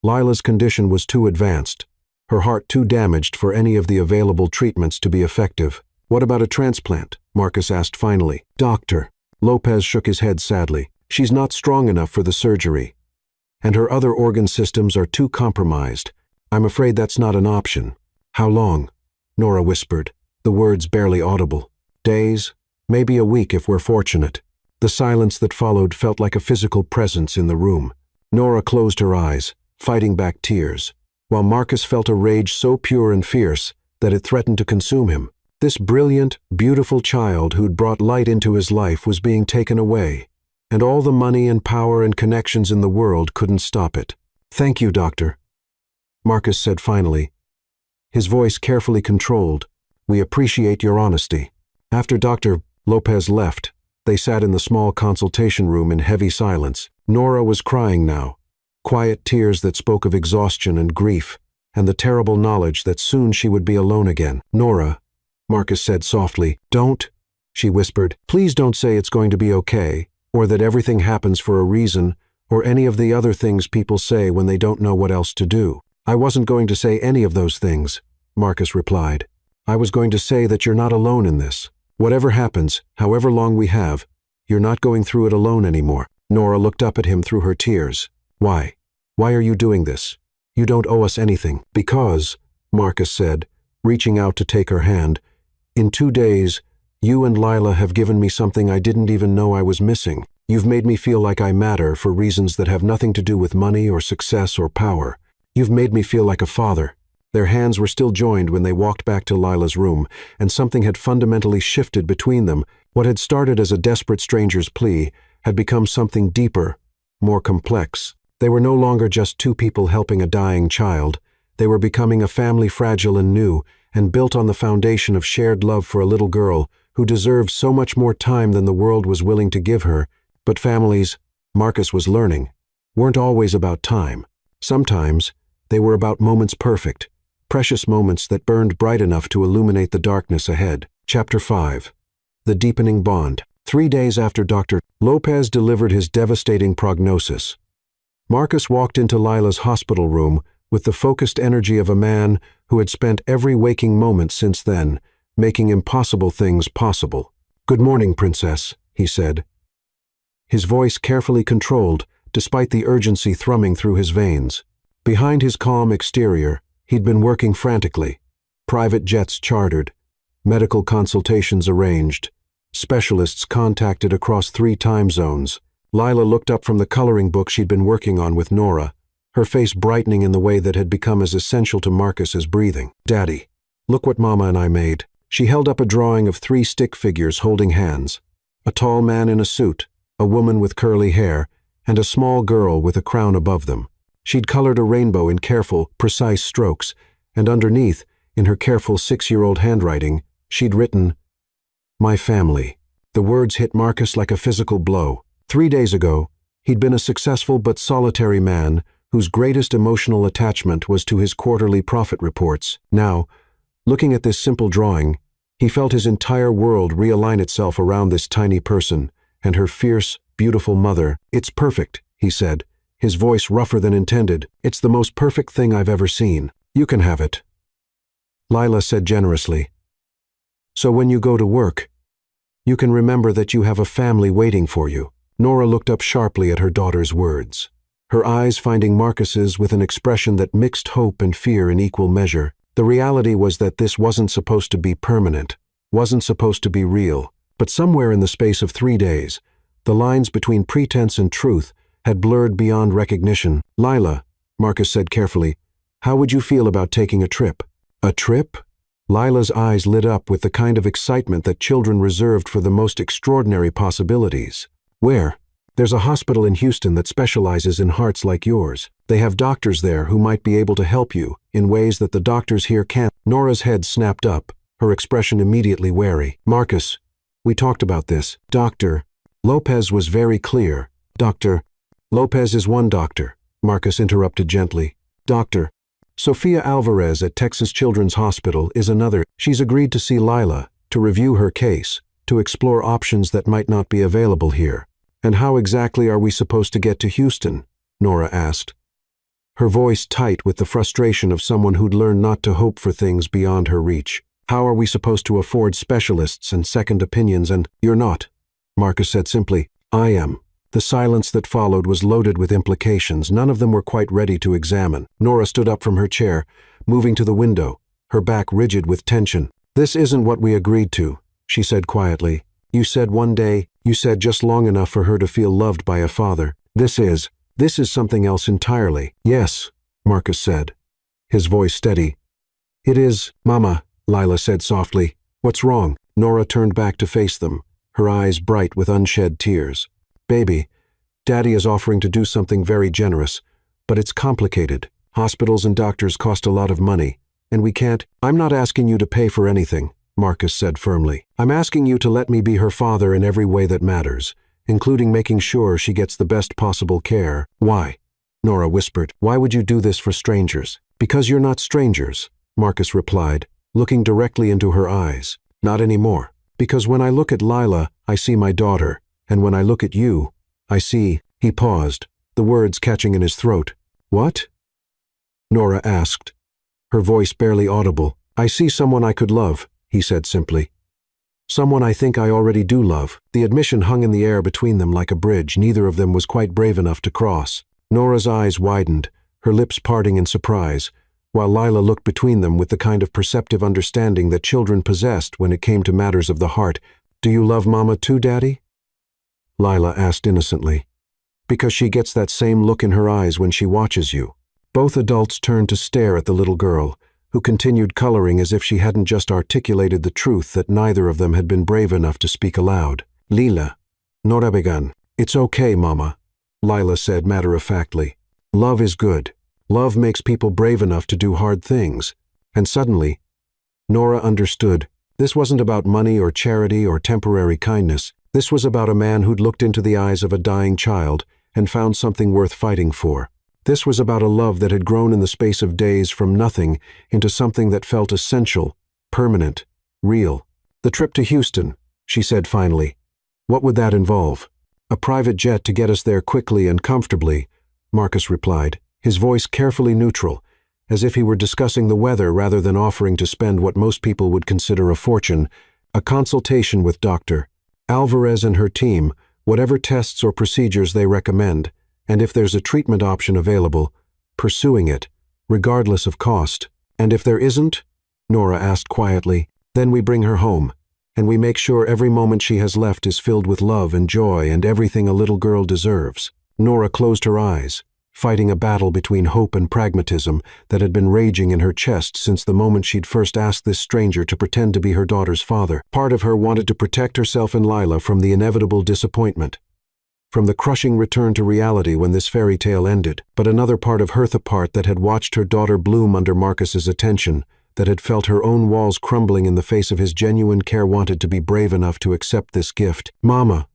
Lila's condition was too advanced, her heart too damaged for any of the available treatments to be effective. What about a transplant? Marcus asked finally. Doctor. Lopez shook his head sadly. She's not strong enough for the surgery, and her other organ systems are too compromised. I'm afraid that's not an option. How long? Nora whispered, the words barely audible. Days, maybe a week if we're fortunate. The silence that followed felt like a physical presence in the room. Nora closed her eyes, fighting back tears, while Marcus felt a rage so pure and fierce that it threatened to consume him. This brilliant, beautiful child who'd brought light into his life was being taken away, and all the money and power and connections in the world couldn't stop it. Thank you, doctor, Marcus said finally, his voice carefully controlled. We appreciate your honesty. After Dr. Lopez left, they sat in the small consultation room in heavy silence. Nora was crying now, quiet tears that spoke of exhaustion and grief, and the terrible knowledge that soon she would be alone again. Nora, Marcus said softly. Don't, she whispered. Please don't say it's going to be okay, or that everything happens for a reason, or any of the other things people say when they don't know what else to do. I wasn't going to say any of those things, Marcus replied. I was going to say that you're not alone in this. Whatever happens, however long we have, you're not going through it alone anymore. Nora looked up at him through her tears. Why? Why are you doing this? You don't owe us anything. Because, Marcus said, reaching out to take her hand, in 2 days, you and Lila have given me something I didn't even know I was missing. You've made me feel like I matter for reasons that have nothing to do with money or success or power. You've made me feel like a father. Their hands were still joined when they walked back to Lila's room, and something had fundamentally shifted between them. What had started as a desperate stranger's plea had become something deeper, more complex. They were no longer just two people helping a dying child. They were becoming a family fragile and new, and built on the foundation of shared love for a little girl who deserved so much more time than the world was willing to give her. But families, Marcus was learning, weren't always about time. Sometimes, they were about moments perfect, precious moments that burned bright enough to illuminate the darkness ahead. Chapter 5. The Deepening Bond. 3 days after Dr. Lopez delivered his devastating prognosis, Marcus walked into Lila's hospital room with the focused energy of a man who had spent every waking moment since then making impossible things possible. Good morning, Princess, he said, his voice carefully controlled despite the urgency thrumming through his veins. Behind his calm exterior, he'd been working frantically. Private jets chartered, medical consultations arranged, specialists contacted across 3 time zones. Lila looked up from the coloring book she'd been working on with Nora, her face brightening in the way that had become as essential to Marcus as breathing. Daddy, look what Mama and I made. She held up a drawing of 3 stick figures holding hands. A tall man in a suit, a woman with curly hair, and a small girl with a crown above them. She'd colored a rainbow in careful, precise strokes, and underneath, in her careful 6-year-old handwriting, she'd written, My family. The words hit Marcus like a physical blow. 3 days ago, he'd been a successful but solitary man whose greatest emotional attachment was to his quarterly profit reports. Now, looking at this simple drawing, he felt his entire world realign itself around this tiny person and her fierce, beautiful mother. "It's perfect," he said, his voice rougher than intended. "It's the most perfect thing I've ever seen. You can have it." Lila said generously, "So when you go to work, you can remember that you have a family waiting for you." Nora looked up sharply at her daughter's words, her eyes finding Marcus's with an expression that mixed hope and fear in equal measure. The reality was that this wasn't supposed to be permanent, wasn't supposed to be real, but somewhere in the space of 3 days, the lines between pretense and truth had blurred beyond recognition. "Lila," Marcus said carefully, "how would you feel about taking a trip?" "A trip?" Lila's eyes lit up with the kind of excitement that children reserved for the most extraordinary possibilities. "Where?" "There's a hospital in Houston that specializes in hearts like yours. They have doctors there who might be able to help you in ways that the doctors here can't." Nora's head snapped up, her expression immediately wary. "Marcus, we talked about this. Dr. Lopez was very clear." "Dr. Lopez is one doctor," Marcus interrupted gently. "Dr. Sofia Alvarez at Texas Children's Hospital is another. She's agreed to see Lila, to review her case, to explore options that might not be available here." "And how exactly are we supposed to get to Houston?" Nora asked, her voice tight with the frustration of someone who'd learned not to hope for things beyond her reach. "How are we supposed to afford specialists and second opinions and—" "You're not," Marcus said simply. "I am." The silence that followed was loaded with implications, none of them were quite ready to examine. Nora stood up from her chair, moving to the window, her back rigid with tension. "This isn't what we agreed to," she said quietly. "You said one day, you said just long enough for her to feel loved by a father. This is something else entirely." "Yes," Marcus said, his voice steady. "It is, Mama," Lila said softly. "What's wrong?" Nora turned back to face them, her eyes bright with unshed tears. "Baby, Daddy is offering to do something very generous, but it's complicated. Hospitals and doctors cost a lot of money, and we can't—" "I'm not asking you to pay for anything," Marcus said firmly. "I'm asking you to let me be her father in every way that matters, including making sure she gets the best possible care." "Why?" Nora whispered. "Why would you do this for strangers?" "Because you're not strangers," Marcus replied, looking directly into her eyes. "Not anymore. Because when I look at Lila, I see my daughter, and when I look at you, I see—" He paused, the words catching in his throat. "What?" Nora asked, her voice barely audible. "I see someone I could love," he said simply. "Someone I think I already do love." The admission hung in the air between them like a bridge neither of them was quite brave enough to cross. Nora's eyes widened, her lips parting in surprise, while Lila looked between them with the kind of perceptive understanding that children possessed when it came to matters of the heart. "Do you love Mama too, Daddy?" Lila asked innocently. "Because she gets that same look in her eyes when she watches you." Both adults turned to stare at the little girl, who continued coloring as if she hadn't just articulated the truth that neither of them had been brave enough to speak aloud. "Lila," Nora began. "It's okay, Mama," Lila said matter-of-factly. "Love is good. Love makes people brave enough to do hard things." And suddenly, Nora understood. This wasn't about money or charity or temporary kindness. This was about a man who'd looked into the eyes of a dying child and found something worth fighting for. This was about a love that had grown in the space of days from nothing into something that felt essential, permanent, real. "The trip to Houston," she said finally. "What would that involve?" "A private jet to get us there quickly and comfortably," Marcus replied, his voice carefully neutral, as if he were discussing the weather rather than offering to spend what most people would consider a fortune. "A consultation with Dr. Alvarez and her team, whatever tests or procedures they recommend, and if there's a treatment option available, pursuing it, regardless of cost. And if there isn't," Nora asked quietly, "then we bring her home, and we make sure every moment she has left is filled with love and joy and everything a little girl deserves." Nora closed her eyes, fighting a battle between hope and pragmatism that had been raging in her chest since the moment she'd first asked this stranger to pretend to be her daughter's father. Part of her wanted to protect herself and Lila from the inevitable disappointment, from the crushing return to reality when this fairy tale ended, but another part of her, the part that had watched her daughter bloom under Marcus's attention, that had felt her own walls crumbling in the face of his genuine care, wanted to be brave enough to accept this gift. "Mama,"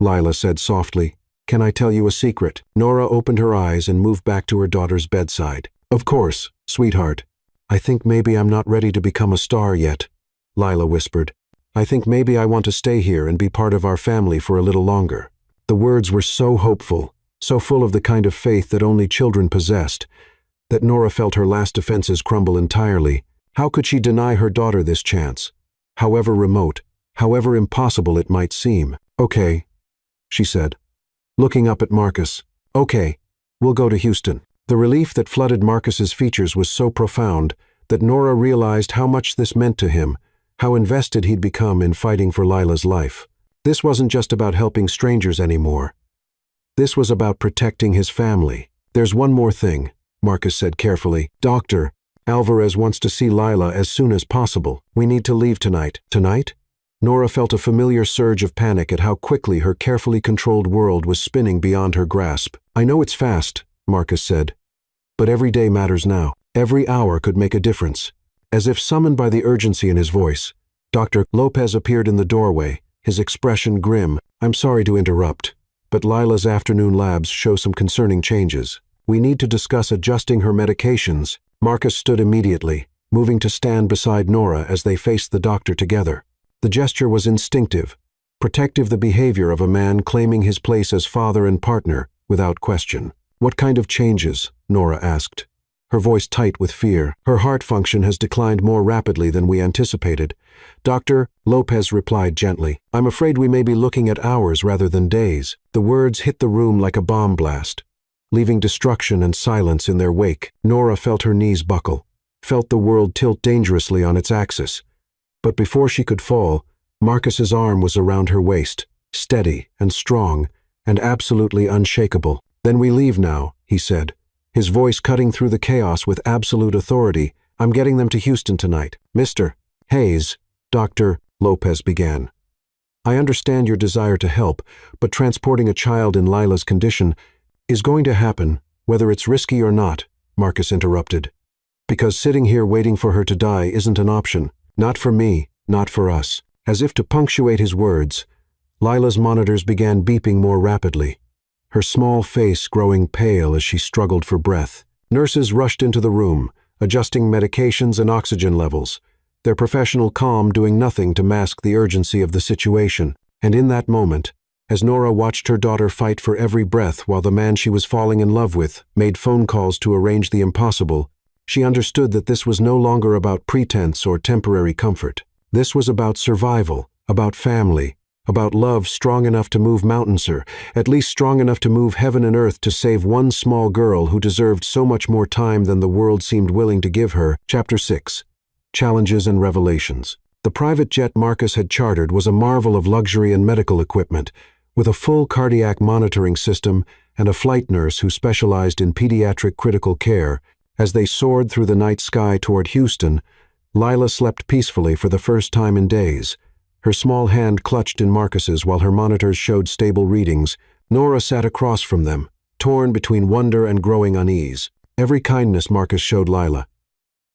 Lila said softly, Can I tell you a secret? Nora opened her eyes and moved back to her daughter's bedside. Of course, sweetheart. I think maybe I'm not ready to become a star yet, Lila whispered. I think maybe I want to stay here and be part of our family for a little longer. The words were so hopeful, so full of the kind of faith that only children possessed, that Nora felt her last defenses crumble entirely. How could she deny her daughter this chance? However remote, however impossible it might seem. Okay, she said, looking up at Marcus. Okay, we'll go to Houston. The relief that flooded Marcus's features was so profound that Nora realized how much this meant to him, how invested he'd become in fighting for Lila's life. This wasn't just about helping strangers anymore. This was about protecting his family. There's one more thing, Marcus said carefully. Doctor, Alvarez wants to see Lila as soon as possible. We need to leave tonight. Tonight? Nora felt a familiar surge of panic at how quickly her carefully controlled world was spinning beyond her grasp. I know it's fast, Marcus said, but every day matters now. Every hour could make a difference. As if summoned by the urgency in his voice, Dr. Lopez appeared in the doorway, his expression grim. I'm sorry to interrupt, but Lila's afternoon labs show some concerning changes. We need to discuss adjusting her medications. Marcus stood immediately, moving to stand beside Nora as they faced the doctor together. The gesture was instinctive, protective, the behavior of a man claiming his place as father and partner, without question. What kind of changes? Nora asked, her voice tight with fear. Her heart function has declined more rapidly than we anticipated. Dr. Lopez replied gently. I'm afraid we may be looking at hours rather than days. The words hit the room like a bomb blast, leaving destruction and silence in their wake. Nora felt her knees buckle, felt the world tilt dangerously on its axis. But before she could fall, Marcus's arm was around her waist, steady and strong and absolutely unshakable. Then we leave now, he said, his voice cutting through the chaos with absolute authority. I'm getting them to Houston tonight. Mr. Hayes, Dr. Lopez began. I understand your desire to help, but transporting a child in Lila's condition is going to happen, whether it's risky or not, Marcus interrupted. Because sitting here waiting for her to die isn't an option. Not for me, not for us. As if to punctuate his words, Lila's monitors began beeping more rapidly, her small face growing pale as she struggled for breath. Nurses rushed into the room, adjusting medications and oxygen levels, their professional calm doing nothing to mask the urgency of the situation. And in that moment, as Nora watched her daughter fight for every breath while the man she was falling in love with made phone calls to arrange the impossible, she understood that this was no longer about pretense or temporary comfort. This was about survival, about family, about love strong enough to move mountains, or at least strong enough to move heaven and earth to save one small girl who deserved so much more time than the world seemed willing to give her. Chapter 6. Challenges and Revelations. The private jet Marcus had chartered was a marvel of luxury and medical equipment, with a full cardiac monitoring system and a flight nurse who specialized in pediatric critical care. As they soared through the night sky toward Houston, Lila slept peacefully for the first time in days. Her small hand clutched in Marcus's while her monitors showed stable readings. Nora sat across from them, torn between wonder and growing unease. Every kindness Marcus showed Lila,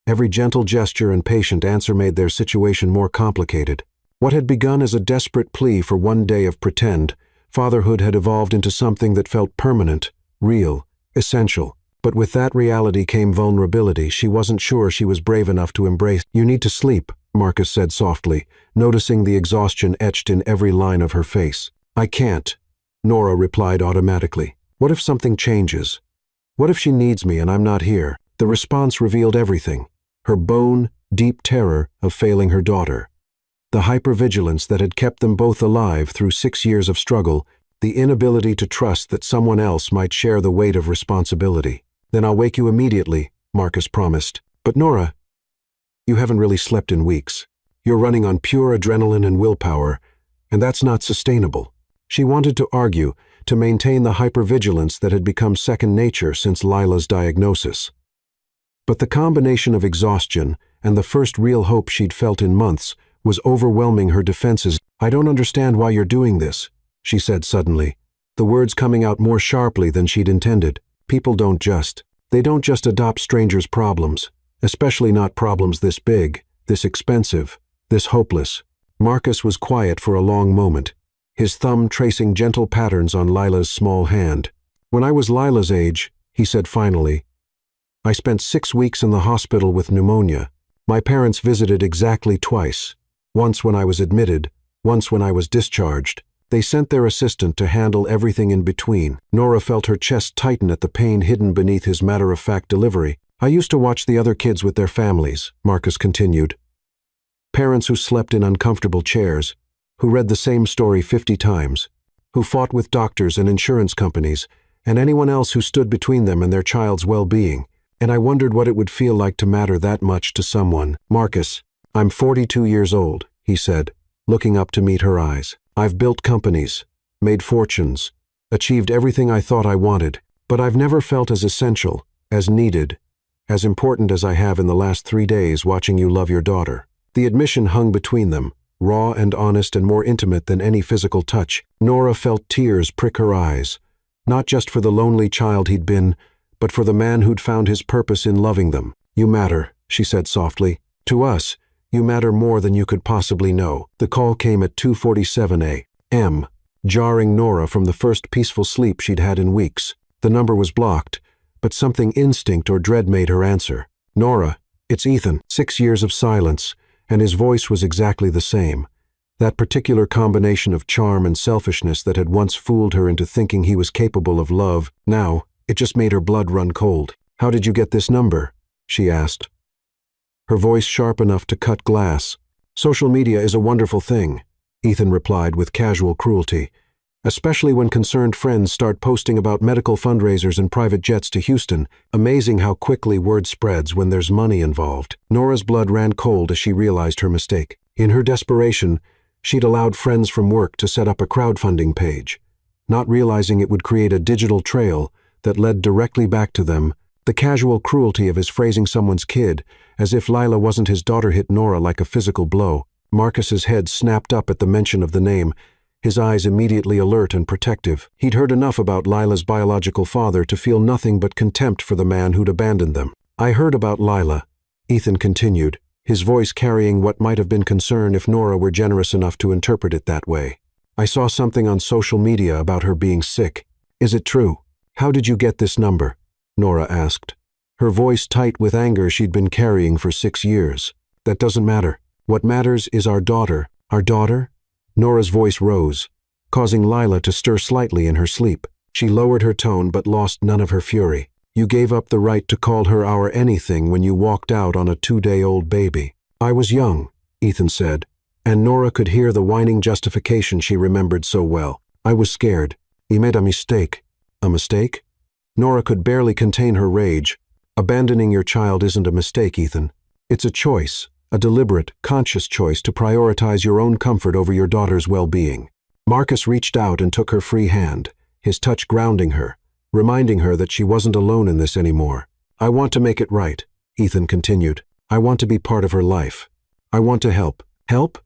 every gentle gesture and patient answer made their situation more complicated. What had begun as a desperate plea for one day of pretend, fatherhood had evolved into something that felt permanent, real, essential. But with that reality came vulnerability she wasn't sure she was brave enough to embrace. You need to sleep, Marcus said softly, noticing the exhaustion etched in every line of her face. I can't, Nora replied automatically. What if something changes? What if she needs me and I'm not here? The response revealed everything. Her bone-deep terror of failing her daughter. The hypervigilance that had kept them both alive through 6 years of struggle. The inability to trust that someone else might share the weight of responsibility. Then I'll wake you immediately, Marcus promised. But Nora, you haven't really slept in weeks. You're running on pure adrenaline and willpower, and that's not sustainable. She wanted to argue, to maintain the hypervigilance that had become second nature since Lila's diagnosis. But the combination of exhaustion and the first real hope she'd felt in months was overwhelming her defenses. I don't understand why you're doing this, she said suddenly, the words coming out more sharply than she'd intended. People don't just adopt strangers' problems, especially not problems this big, this expensive, this hopeless. Marcus was quiet for a long moment, his thumb tracing gentle patterns on Lila's small hand. "When I was Lila's age," he said finally, "I spent 6 weeks in the hospital with pneumonia. My parents visited exactly twice. Once when I was admitted, once when I was discharged. They sent their assistant to handle everything in between." Nora felt her chest tighten at the pain hidden beneath his matter-of-fact delivery. "I used to watch the other kids with their families," Marcus continued. "Parents who slept in uncomfortable chairs, who read the same story 50 times, who fought with doctors and insurance companies, and anyone else who stood between them and their child's well-being. And I wondered what it would feel like to matter that much to someone." "Marcus, I'm 42 years old," he said, looking up to meet her eyes. "I've built companies, made fortunes, achieved everything I thought I wanted, but I've never felt as essential, as needed, as important as I have in the last 3 days watching you love your daughter." The admission hung between them, raw and honest and more intimate than any physical touch. Nora felt tears prick her eyes, not just for the lonely child he'd been, but for the man who'd found his purpose in loving them. "You matter," she said softly. "To us, you matter more than you could possibly know." The call came at 2:47 a.m., jarring Nora from the first peaceful sleep she'd had in weeks. The number was blocked, but something instinct or dread made her answer. "Nora, it's Ethan." 6 years of silence, and his voice was exactly the same. That particular combination of charm and selfishness that had once fooled her into thinking he was capable of love, now, it just made her blood run cold. "How did you get this number?" she asked, her voice sharp enough to cut glass. "Social media is a wonderful thing," Ethan replied with casual cruelty, "especially when concerned friends start posting about medical fundraisers and private jets to Houston. Amazing how quickly word spreads when there's money involved." Nora's blood ran cold as she realized her mistake. In her desperation, she'd allowed friends from work to set up a crowdfunding page, not realizing it would create a digital trail that led directly back to them. The casual cruelty of his phrasing someone's kid as if Lila wasn't his daughter hit Nora like a physical blow. Marcus's head snapped up at the mention of the name, his eyes immediately alert and protective. He'd heard enough about Lila's biological father to feel nothing but contempt for the man who'd abandoned them. "I heard about Lila," Ethan continued, his voice carrying what might have been concern if Nora were generous enough to interpret it that way. "I saw something on social media about her being sick. Is it true?" "How did you get this number?" Nora asked, her voice tight with anger she'd been carrying for 6 years. "That doesn't matter. What matters is our daughter." "Our daughter?" Nora's voice rose, causing Lila to stir slightly in her sleep. She lowered her tone but lost none of her fury. "You gave up the right to call her our anything when you walked out on a 2-day-old baby." "I was young," Ethan said, and Nora could hear the whining justification she remembered so well. "I was scared. We made a mistake." "A mistake?" Nora could barely contain her rage. "Abandoning your child isn't a mistake, Ethan. It's a choice, a deliberate, conscious choice to prioritize your own comfort over your daughter's well-being." Marcus reached out and took her free hand, his touch grounding her, reminding her that she wasn't alone in this anymore. "I want to make it right," Ethan continued. "I want to be part of her life. I want to help." "Help?"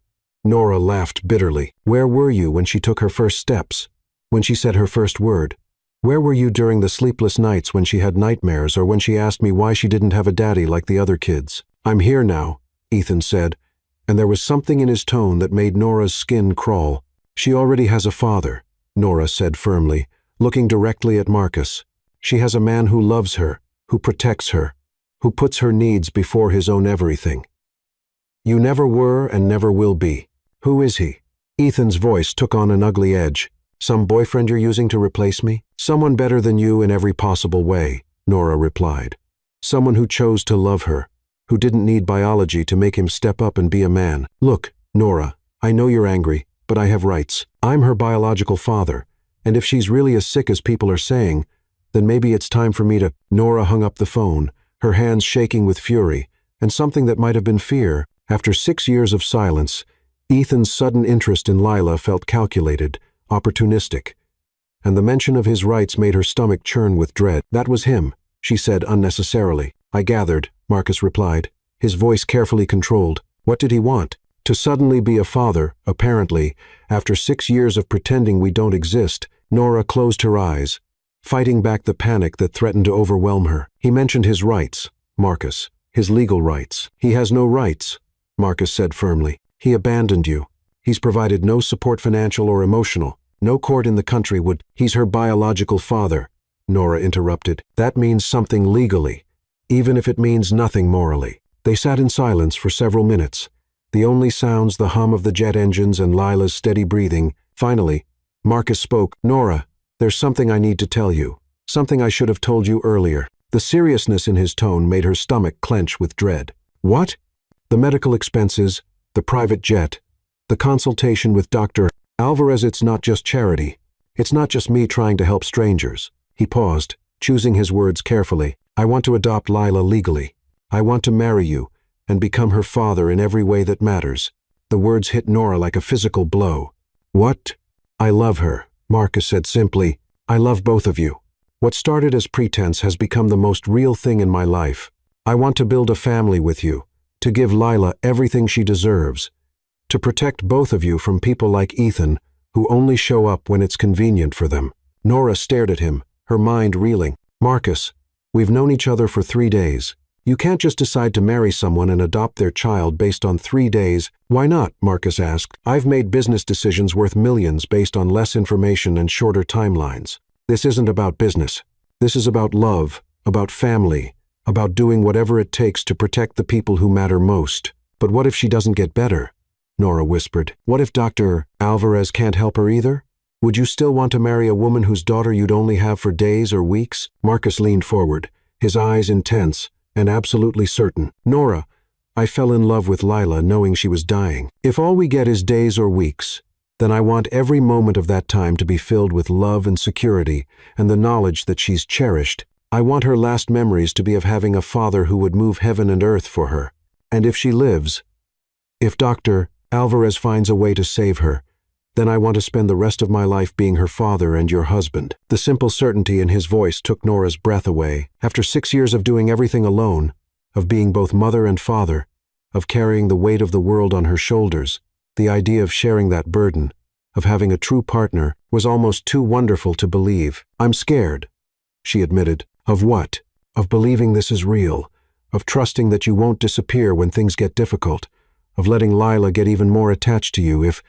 Nora laughed bitterly. "Where were you when she took her first steps? When she said her first word? Where were you during the sleepless nights when she had nightmares or when she asked me why she didn't have a daddy like the other kids?" "I'm here now," Ethan said, and there was something in his tone that made Nora's skin crawl. "She already has a father," Nora said firmly, looking directly at Marcus. "She has a man who loves her, who protects her, who puts her needs before his own everything. You never were and never will be. Who is he?" Ethan's voice took on an ugly edge. "Some boyfriend you're using to replace me?" "Someone better than you in every possible way," Nora replied. "Someone who chose to love her, who didn't need biology to make him step up and be a man. Look, Nora, I know you're angry, but I have rights. I'm her biological father, and if she's really as sick as people are saying, then maybe it's time for me to—" Nora hung up the phone, her hands shaking with fury, and something that might have been fear. After 6 years of silence, Ethan's sudden interest in Lila felt calculated, opportunistic, and the mention of his rights made her stomach churn with dread. "That was him," she said unnecessarily. "I gathered," Marcus replied, his voice carefully controlled. "What did he want?" "To suddenly be a father, apparently, after 6 years of pretending we don't exist." Nora closed her eyes, fighting back the panic that threatened to overwhelm her. "He mentioned his rights, Marcus, his legal rights." "He has no rights," Marcus said firmly. "He abandoned you. He's provided no support, financial or emotional. No court in the country would. He's her biological father, Nora interrupted. That means something legally, even if it means nothing morally. They sat in silence for several minutes, the only sounds the hum of the jet engines and Lila's steady breathing. Finally, Marcus spoke. Nora, there's something I need to tell you. Something I should have told you earlier. The seriousness in his tone made her stomach clench with dread. What? The medical expenses, the private jet, the consultation with Dr. Alvarez. It's not just charity. It's not just me trying to help strangers. He paused, choosing his words carefully. I want to adopt Lila legally. I want to marry you and become her father in every way that matters. The words hit Nora like a physical blow. What? I love her, Marcus said simply. I love both of you. What started as pretense has become the most real thing in my life. I want to build a family with you, to give Lila everything she deserves, to protect both of you from people like Ethan, who only show up when it's convenient for them. Nora stared at him, her mind reeling. Marcus, we've known each other for 3 days. You can't just decide to marry someone and adopt their child based on 3 days. Why not? Marcus asked. I've made business decisions worth millions based on less information and shorter timelines. This isn't about business. This is about love, about family, about doing whatever it takes to protect the people who matter most. But what if she doesn't get better? Nora whispered. What if Dr. Alvarez can't help her either? Would you still want to marry a woman whose daughter you'd only have for days or weeks? Marcus leaned forward, his eyes intense and absolutely certain. Nora, I fell in love with Lila knowing she was dying. If all we get is days or weeks, then I want every moment of that time to be filled with love and security and the knowledge that she's cherished. I want her last memories to be of having a father who would move heaven and earth for her. And if she lives, if Dr. Alvarez finds a way to save her, then I want to spend the rest of my life being her father and your husband. The simple certainty in his voice took Nora's breath away. After 6 years of doing everything alone, of being both mother and father, of carrying the weight of the world on her shoulders, the idea of sharing that burden, of having a true partner, was almost too wonderful to believe. I'm scared, she admitted. Of what? Of believing this is real, of trusting that you won't disappear when things get difficult, of letting Lila get even more attached to you if...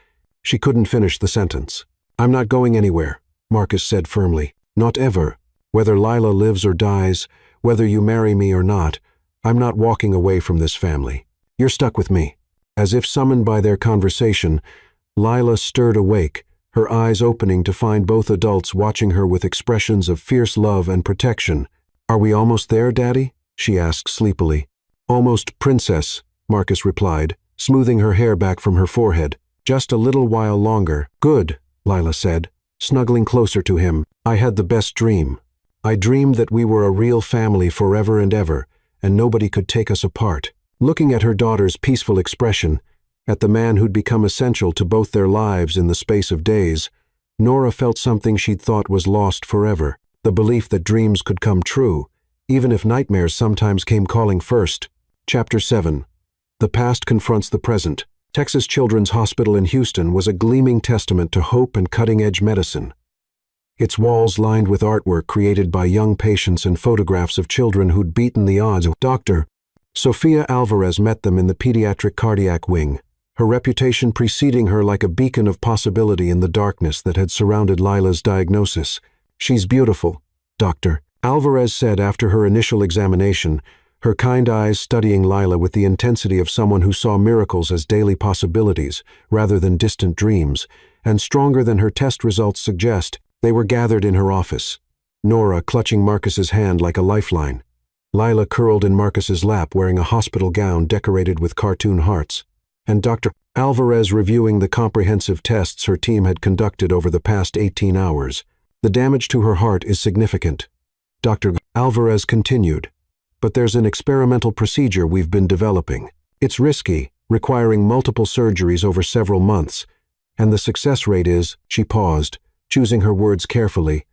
She couldn't finish the sentence. I'm not going anywhere, Marcus said firmly. Not ever. Whether Lila lives or dies, whether you marry me or not, I'm not walking away from this family. You're stuck with me. As if summoned by their conversation, Lila stirred awake, her eyes opening to find both adults watching her with expressions of fierce love and protection. Are we almost there, Daddy? She asked sleepily. Almost, Princess, Marcus replied, smoothing her hair back from her forehead. Just a little while longer. Good, Lila said, snuggling closer to him. I had the best dream. I dreamed that we were a real family forever and ever, and nobody could take us apart. Looking at her daughter's peaceful expression, at the man who'd become essential to both their lives in the space of days, Nora felt something she'd thought was lost forever, the belief that dreams could come true, even if nightmares sometimes came calling first. Chapter 7. The past confronts the present. Texas Children's Hospital in Houston was a gleaming testament to hope and cutting-edge medicine. Its walls lined with artwork created by young patients and photographs of children who'd beaten the odds. Dr. Sofia Alvarez met them in the pediatric cardiac wing, her reputation preceding her like a beacon of possibility in the darkness that had surrounded Lila's diagnosis. She's beautiful, Dr. Alvarez said after her initial examination, her kind eyes studying Lila with the intensity of someone who saw miracles as daily possibilities rather than distant dreams, and stronger than her test results suggest. They were gathered in her office, Nora clutching Marcus's hand like a lifeline, Lila curled in Marcus's lap wearing a hospital gown decorated with cartoon hearts, and Dr. Alvarez reviewing the comprehensive tests her team had conducted over the past 18 hours. The damage to her heart is significant, Dr. Alvarez continued. But there's an experimental procedure we've been developing. It's risky, requiring multiple surgeries over several months, and the success rate is, she paused, choosing her words carefully.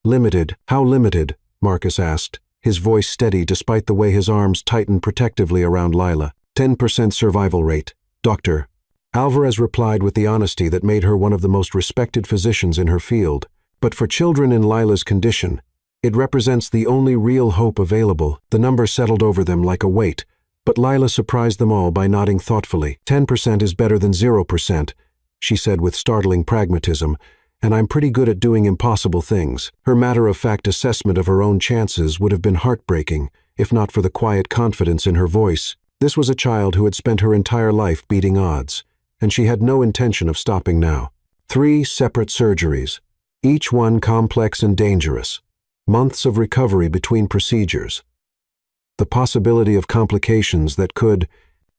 Limited. How limited? Marcus asked, his voice steady despite the way his arms tightened protectively around Lila. 10% survival rate, Dr. Alvarez replied with the honesty that made her one of the most respected physicians in her field. But for children in Lila's condition, it represents the only real hope available. The number settled over them like a weight, but Lila surprised them all by nodding thoughtfully. 10% is better than 0%, she said with startling pragmatism, and I'm pretty good at doing impossible things. Her matter-of-fact assessment of her own chances would have been heartbreaking, if not for the quiet confidence in her voice. This was a child who had spent her entire life beating odds, and she had no intention of stopping now. 3 separate surgeries, each one complex and dangerous. Months of recovery between procedures. The possibility of complications that could...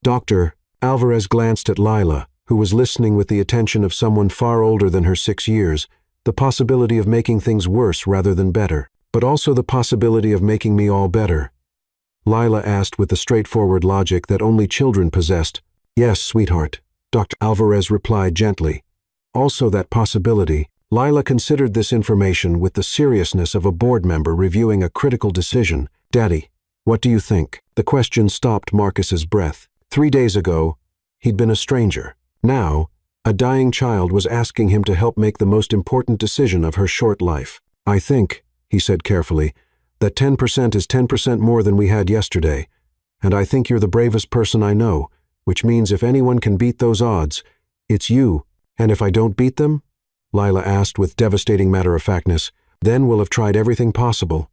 Dr. Alvarez glanced at Lila, who was listening with the attention of someone far older than her 6 years, the possibility of making things worse rather than better, but also the possibility of making me all better. Lila asked with the straightforward logic that only children possessed. Yes, sweetheart, Dr. Alvarez replied gently. Also that possibility. Lila considered this information with the seriousness of a board member reviewing a critical decision. Daddy, what do you think? The question stopped Marcus's breath. 3 days ago, he'd been a stranger. Now, a dying child was asking him to help make the most important decision of her short life. I think, he said carefully, that 10% is 10% more than we had yesterday, and I think you're the bravest person I know, which means if anyone can beat those odds, it's you. And if I don't beat them? Lila asked with devastating matter-of-factness. Then we'll have tried everything possible,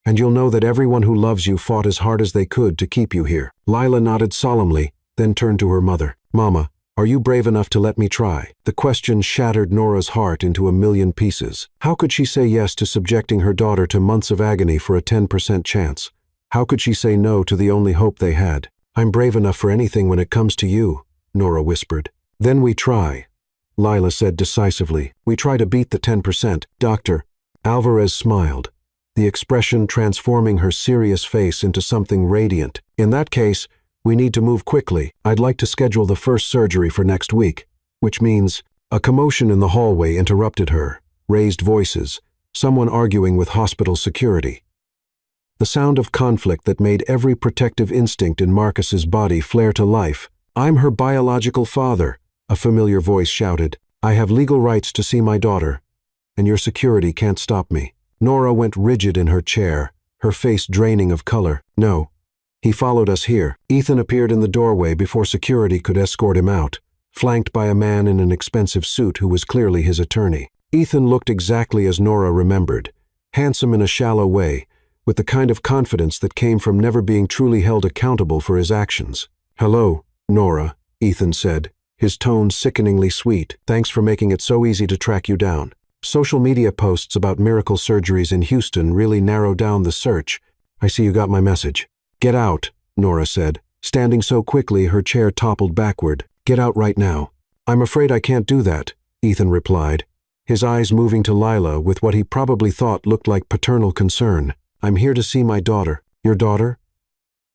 and you'll know that everyone who loves you fought as hard as they could to keep you here. Lila nodded solemnly, then turned to her mother. Mama, are you brave enough to let me try? The question shattered Nora's heart into a million pieces. How could she say yes to subjecting her daughter to months of agony for a 10% chance? How could she say no to the only hope they had? I'm brave enough for anything when it comes to you, Nora whispered. Then we try, Lila said decisively. We try to beat the 10%. Dr. Alvarez smiled, the expression transforming her serious face into something radiant. In that case, we need to move quickly. I'd like to schedule the first surgery for next week, which means... A commotion in the hallway interrupted her. Raised voices, someone arguing with hospital security. The sound of conflict that made every protective instinct in Marcus's body flare to life. I'm her biological father, a familiar voice shouted. I have legal rights to see my daughter, and your security can't stop me. Nora went rigid in her chair, her face draining of color. No. He followed us here. Ethan appeared in the doorway before security could escort him out, flanked by a man in an expensive suit who was clearly his attorney. Ethan looked exactly as Nora remembered, handsome in a shallow way, with the kind of confidence that came from never being truly held accountable for his actions. Hello, Nora, Ethan said, his tone sickeningly sweet. Thanks for making it so easy to track you down. Social media posts about miracle surgeries in Houston really narrowed down the search. I see you got my message. Get out, Nora said. Standing so quickly her chair toppled backward. Get out right now. I'm afraid I can't do that, Ethan replied, his eyes moving to Lila with what he probably thought looked like paternal concern. I'm here to see my daughter. Your daughter?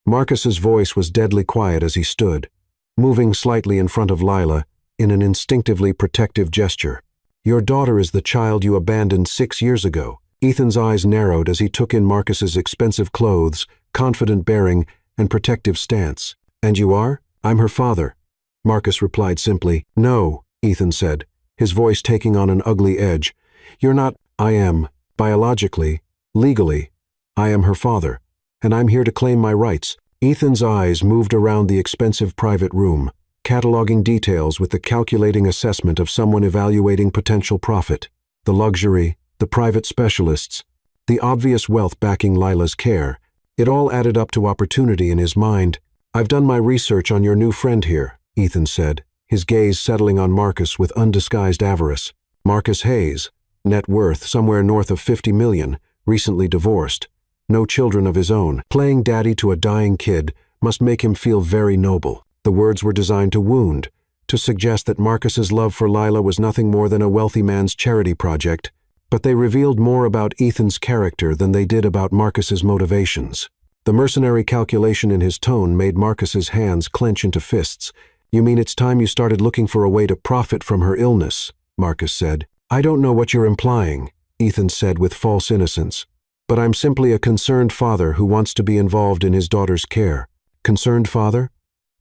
Marcus's voice was deadly quiet as he stood, moving slightly in front of Lila in an instinctively protective gesture. Your daughter is the child you abandoned 6 years ago. Ethan's eyes narrowed as he took in Marcus's expensive clothes, confident bearing, and protective stance. And you are? I'm her father, Marcus replied simply. No, Ethan said, his voice taking on an ugly edge. You're not. I am. Biologically, legally, I am her father, and I'm here to claim my rights. Ethan's eyes moved around the expensive private room, cataloging details with the calculating assessment of someone evaluating potential profit. The luxury, the private specialists, the obvious wealth backing Lila's care. It all added up to opportunity in his mind. I've done my research on your new friend here, Ethan said, his gaze settling on Marcus with undisguised avarice. Marcus Hayes, net worth somewhere north of 50 million, recently divorced, no children of his own. Playing daddy to a dying kid must make him feel very noble. The words were designed to wound, to suggest that Marcus's love for Lila was nothing more than a wealthy man's charity project, but they revealed more about Ethan's character than they did about Marcus's motivations. The mercenary calculation in his tone made Marcus's hands clench into fists. You mean it's time you started looking for a way to profit from her illness, Marcus said. I don't know what you're implying, Ethan said with false innocence, but I'm simply a concerned father who wants to be involved in his daughter's care. Concerned father?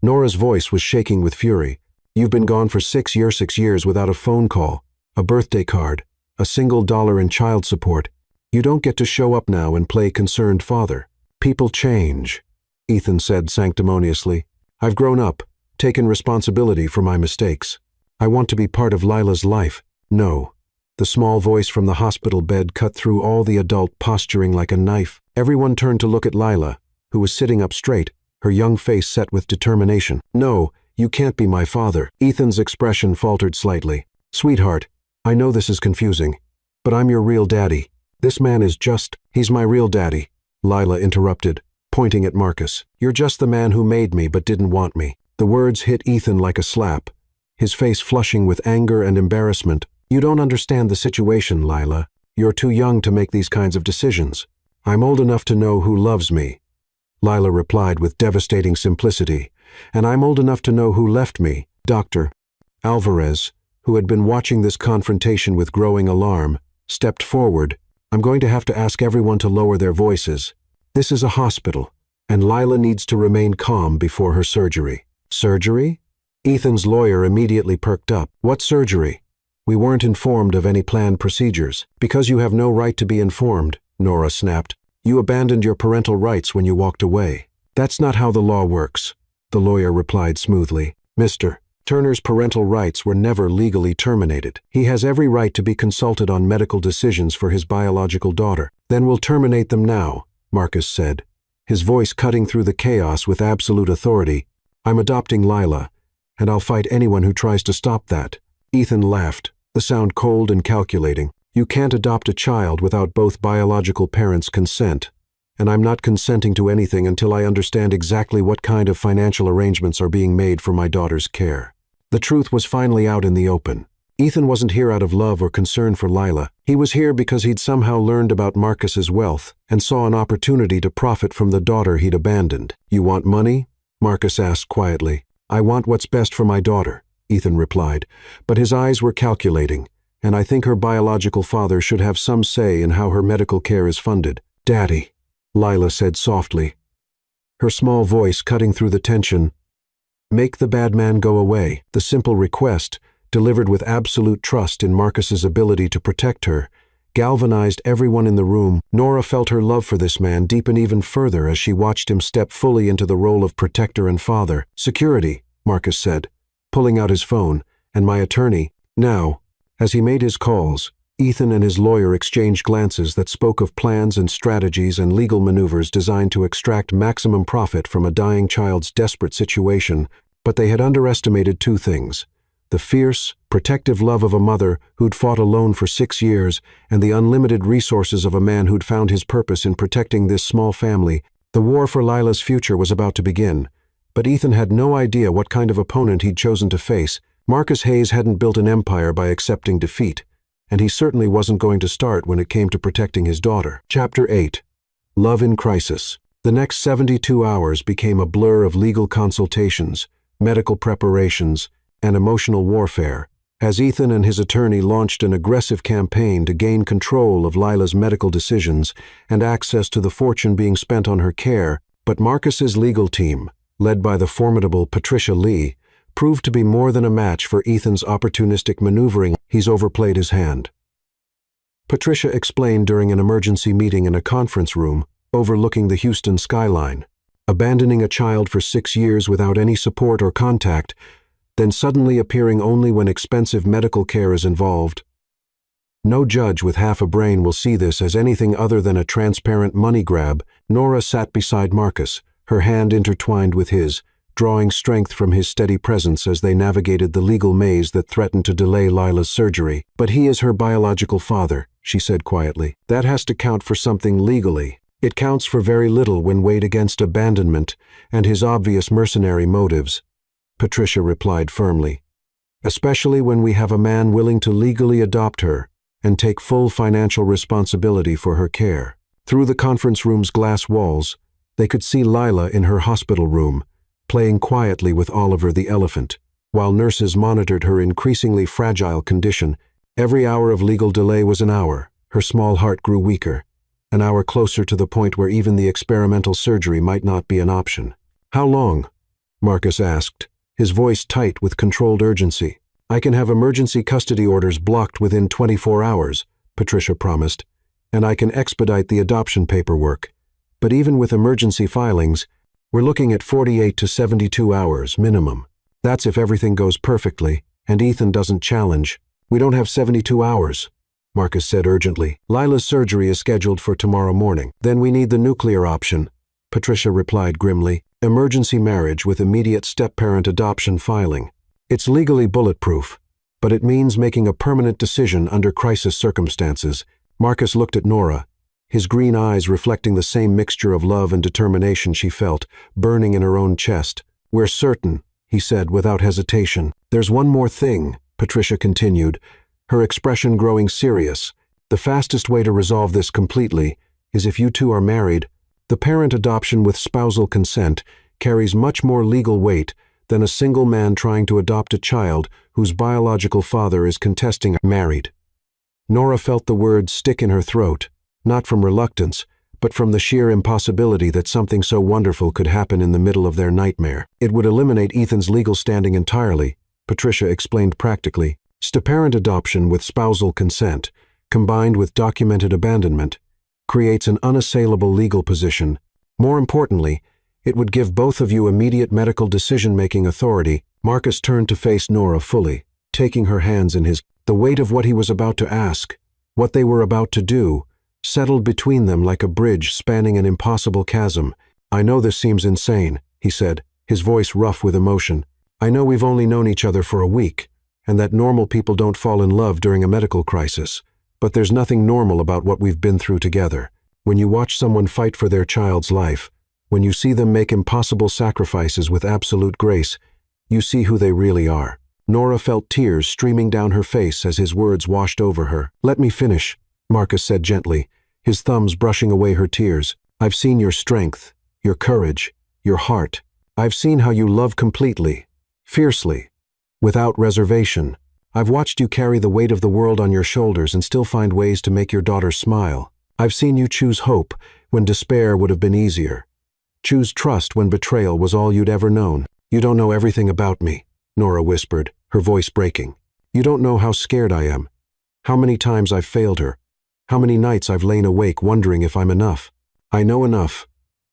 Nora's voice was shaking with fury. You've been gone for 6 years without a phone call, a birthday card, a single dollar in child support. You don't get to show up now and play concerned father. People change, Ethan said sanctimoniously. I've grown up, taken responsibility for my mistakes. I want to be part of Lila's life. No. The small voice from the hospital bed cut through all the adult posturing like a knife. Everyone turned to look at Lila, who was sitting up straight, her young face set with determination. No, you can't be my father. Ethan's expression faltered slightly. Sweetheart, I know this is confusing, but I'm your real daddy. This man is just, he's my real daddy. Lila interrupted, pointing at Marcus. You're just the man who made me but didn't want me. The words hit Ethan like a slap, his face flushing with anger and embarrassment. You don't understand the situation, Lila. You're too young to make these kinds of decisions. I'm old enough to know who loves me. Lila replied with devastating simplicity. And I'm old enough to know who left me. Dr. Alvarez, who had been watching this confrontation with growing alarm, stepped forward. I'm going to have to ask everyone to lower their voices. This is a hospital, and Lila needs to remain calm before her surgery. Surgery? Ethan's lawyer immediately perked up. What surgery? We weren't informed of any planned procedures. Because you have no right to be informed, Nora snapped. You abandoned your parental rights when you walked away. That's not how the law works, the lawyer replied smoothly. Mr. Turner's parental rights were never legally terminated. He has every right to be consulted on medical decisions for his biological daughter. Then we'll terminate them now, Marcus said, his voice cutting through the chaos with absolute authority. I'm adopting Lila, and I'll fight anyone who tries to stop that. Ethan laughed, the sound cold and calculating. You can't adopt a child without both biological parents' consent, and I'm not consenting to anything until I understand exactly what kind of financial arrangements are being made for my daughter's care. The truth was finally out in the open. Ethan wasn't here out of love or concern for Lila. He was here because he'd somehow learned about Marcus's wealth and saw an opportunity to profit from the daughter he'd abandoned. You want money? Marcus asked quietly. I want what's best for my daughter, Ethan replied, but his eyes were calculating, and I think her biological father should have some say in how her medical care is funded. Daddy, Lila said softly, her small voice cutting through the tension. Make the bad man go away. The simple request, delivered with absolute trust in Marcus's ability to protect her, galvanized everyone in the room. Nora felt her love for this man deepen even further as she watched him step fully into the role of protector and father. Security, Marcus said, pulling out his phone, and my attorney. Now, as he made his calls, Ethan and his lawyer exchanged glances that spoke of plans and strategies and legal maneuvers designed to extract maximum profit from a dying child's desperate situation, but they had underestimated two things: the fierce, protective love of a mother who'd fought alone for 6 years, and the unlimited resources of a man who'd found his purpose in protecting this small family. The war for Lila's future was about to begin, but Ethan had no idea what kind of opponent he'd chosen to face. Marcus Hayes hadn't built an empire by accepting defeat, and he certainly wasn't going to start when it came to protecting his daughter. Chapter 8. Love in Crisis. The next 72 hours became a blur of legal consultations, medical preparations, and emotional warfare, as Ethan and his attorney launched an aggressive campaign to gain control of Lila's medical decisions and access to the fortune being spent on her care. But Marcus's legal team, led by the formidable Patricia Lee, proved to be more than a match for Ethan's opportunistic maneuvering. He's overplayed his hand. Patricia explained during an emergency meeting in a conference room overlooking the Houston skyline. Abandoning a child for 6 years without any support or contact, then suddenly appearing only when expensive medical care is involved. No judge with half a brain will see this as anything other than a transparent money grab. Nora sat beside Marcus, her hand intertwined with his, drawing strength from his steady presence as they navigated the legal maze that threatened to delay Lila's surgery. But he is her biological father, she said quietly. That has to count for something legally. It counts for very little when weighed against abandonment and his obvious mercenary motives, Patricia replied firmly. Especially when we have a man willing to legally adopt her and take full financial responsibility for her care. Through the conference room's glass walls, they could see Lila in her hospital room, playing quietly with Oliver the elephant, while nurses monitored her increasingly fragile condition. Every hour of legal delay was an hour. Her small heart grew weaker, an hour closer to the point where even the experimental surgery might not be an option. How long? Marcus asked, his voice tight with controlled urgency. I can have emergency custody orders blocked within 24 hours, Patricia promised, and I can expedite the adoption paperwork. But even with emergency filings, we're looking at 48 to 72 hours minimum. That's if everything goes perfectly. And Ethan doesn't challenge. We don't have 72 hours, Marcus said urgently. Lila's surgery is scheduled for tomorrow morning. Then we need the nuclear option, Patricia replied grimly. Emergency marriage with immediate step-parent adoption filing. It's legally bulletproof, but it means making a permanent decision under crisis circumstances. Marcus looked at Nora, his green eyes reflecting the same mixture of love and determination she felt, burning in her own chest. We're certain, he said without hesitation. There's one more thing, Patricia continued, her expression growing serious. The fastest way to resolve this completely is if you two are married. The parent adoption with spousal consent carries much more legal weight than a single man trying to adopt a child whose biological father is contesting married. Nora felt the words stick in her throat, not from reluctance, but from the sheer impossibility that something so wonderful could happen in the middle of their nightmare. It would eliminate Ethan's legal standing entirely, Patricia explained practically. Step-parent adoption with spousal consent, combined with documented abandonment, creates an unassailable legal position. More importantly, it would give both of you immediate medical decision-making authority. Marcus turned to face Nora fully, taking her hands in his. The weight of what he was about to ask, what they were about to do, settled between them like a bridge spanning an impossible chasm. I know this seems insane, he said, his voice rough with emotion. I know we've only known each other for a week, and that normal people don't fall in love during a medical crisis. But there's nothing normal about what we've been through together. When you watch someone fight for their child's life, when you see them make impossible sacrifices with absolute grace, you see who they really are. Nora felt tears streaming down her face as his words washed over her. Let me finish, Marcus said gently, his thumbs brushing away her tears. I've seen your strength, your courage, your heart. I've seen how you love completely, fiercely, without reservation. I've watched you carry the weight of the world on your shoulders and still find ways to make your daughter smile. I've seen you choose hope when despair would have been easier. Choose trust when betrayal was all you'd ever known. You don't know everything about me, Nora whispered, her voice breaking. You don't know how scared I am, how many times I've failed her, how many nights I've lain awake wondering if I'm enough. I know enough,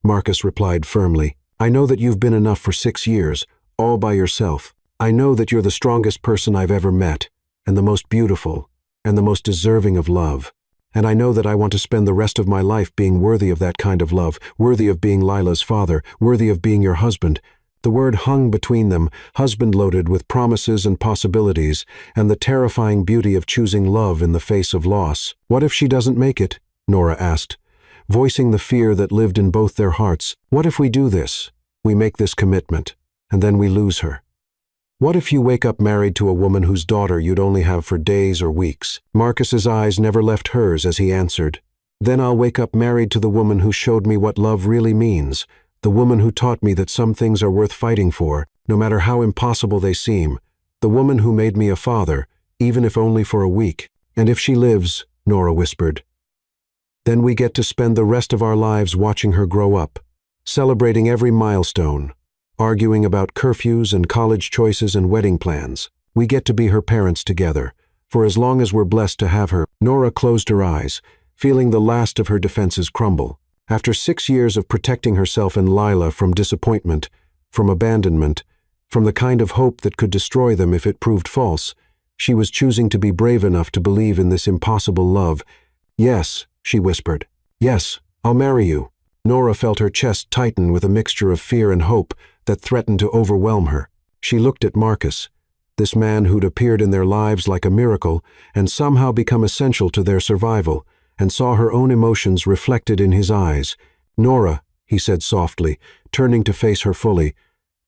Marcus replied firmly. I know that you've been enough for 6 years, all by yourself. I know that you're the strongest person I've ever met, and the most beautiful, and the most deserving of love. And I know that I want to spend the rest of my life being worthy of that kind of love, worthy of being Lila's father, worthy of being your husband. The word hung between them, husband loaded with promises and possibilities, and the terrifying beauty of choosing love in the face of loss. What if she doesn't make it? Nora asked, voicing the fear that lived in both their hearts. What if we do this? We make this commitment, and then we lose her. What if you wake up married to a woman whose daughter you'd only have for days or weeks? Marcus's eyes never left hers as he answered. Then I'll wake up married to the woman who showed me what love really means, the woman who taught me that some things are worth fighting for, no matter how impossible they seem, the woman who made me a father, even if only for a week. And if she lives, Nora whispered, then we get to spend the rest of our lives watching her grow up, celebrating every milestone, arguing about curfews and college choices and wedding plans. We get to be her parents together, for as long as we're blessed to have her. Nora closed her eyes, feeling the last of her defenses crumble. After 6 years of protecting herself and Lila from disappointment, from abandonment, from the kind of hope that could destroy them if it proved false, she was choosing to be brave enough to believe in this impossible love. Yes, she whispered. Yes, I'll marry you. Nora felt her chest tighten with a mixture of fear and hope that threatened to overwhelm her. She looked at Marcus, this man who'd appeared in their lives like a miracle and somehow become essential to their survival, and saw her own emotions reflected in his eyes. Nora, he said softly, turning to face her fully,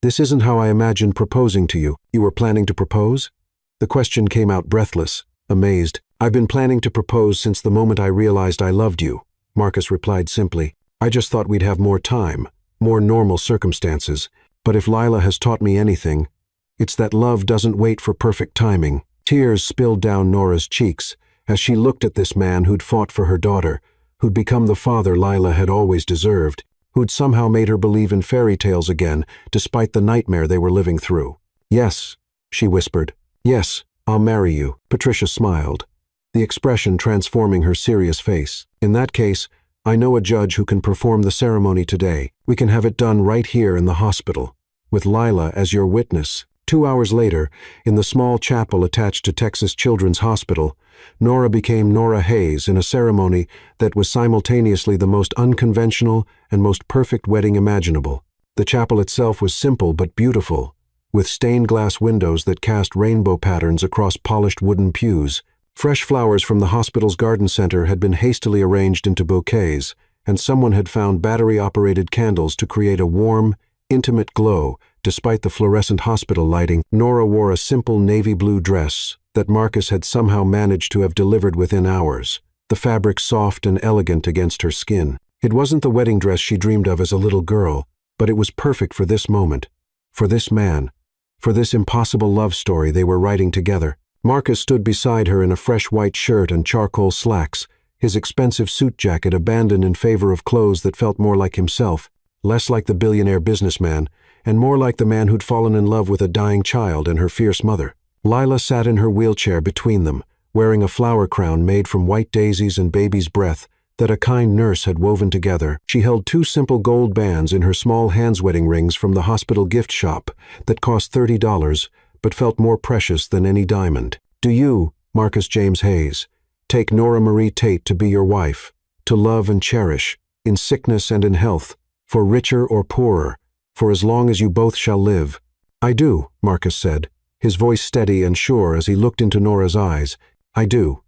this isn't how I imagined proposing to you. You were planning to propose? The question came out breathless, amazed. I've been planning to propose since the moment I realized I loved you, Marcus replied simply. I just thought we'd have more time, more normal circumstances. But if Lila has taught me anything, it's that love doesn't wait for perfect timing. Tears spilled down Nora's cheeks as she looked at this man who'd fought for her daughter, who'd become the father Lila had always deserved, who'd somehow made her believe in fairy tales again, despite the nightmare they were living through. Yes, she whispered. Yes, I'll marry you. Patricia smiled, the expression transforming her serious face. In that case, I know a judge who can perform the ceremony today. We can have it done right here in the hospital, with Lila as your witness. 2 hours later, in the small chapel attached to Texas Children's Hospital, Nora became Nora Hayes in a ceremony that was simultaneously the most unconventional and most perfect wedding imaginable. The chapel itself was simple but beautiful, with stained glass windows that cast rainbow patterns across polished wooden pews. Fresh flowers from the hospital's garden center had been hastily arranged into bouquets, and someone had found battery-operated candles to create a warm, intimate glow. Despite the fluorescent hospital lighting, Nora wore a simple navy blue dress that Marcus had somehow managed to have delivered within hours, the fabric soft and elegant against her skin. It wasn't the wedding dress she dreamed of as a little girl, but it was perfect for this moment, for this man, for this impossible love story they were writing together. Marcus stood beside her in a fresh white shirt and charcoal slacks, his expensive suit jacket abandoned in favor of clothes that felt more like himself, less like the billionaire businessman, and more like the man who'd fallen in love with a dying child and her fierce mother. Lila sat in her wheelchair between them, wearing a flower crown made from white daisies and baby's breath that a kind nurse had woven together. She held 2 simple gold bands in her small hands wedding rings from the hospital gift shop that cost $30, but felt more precious than any diamond. Do you, Marcus James Hayes, take Nora Marie Tate to be your wife, to love and cherish, in sickness and in health, for richer or poorer, for as long as you both shall live? I do, Marcus said, his voice steady and sure as he looked into Nora's eyes. I do.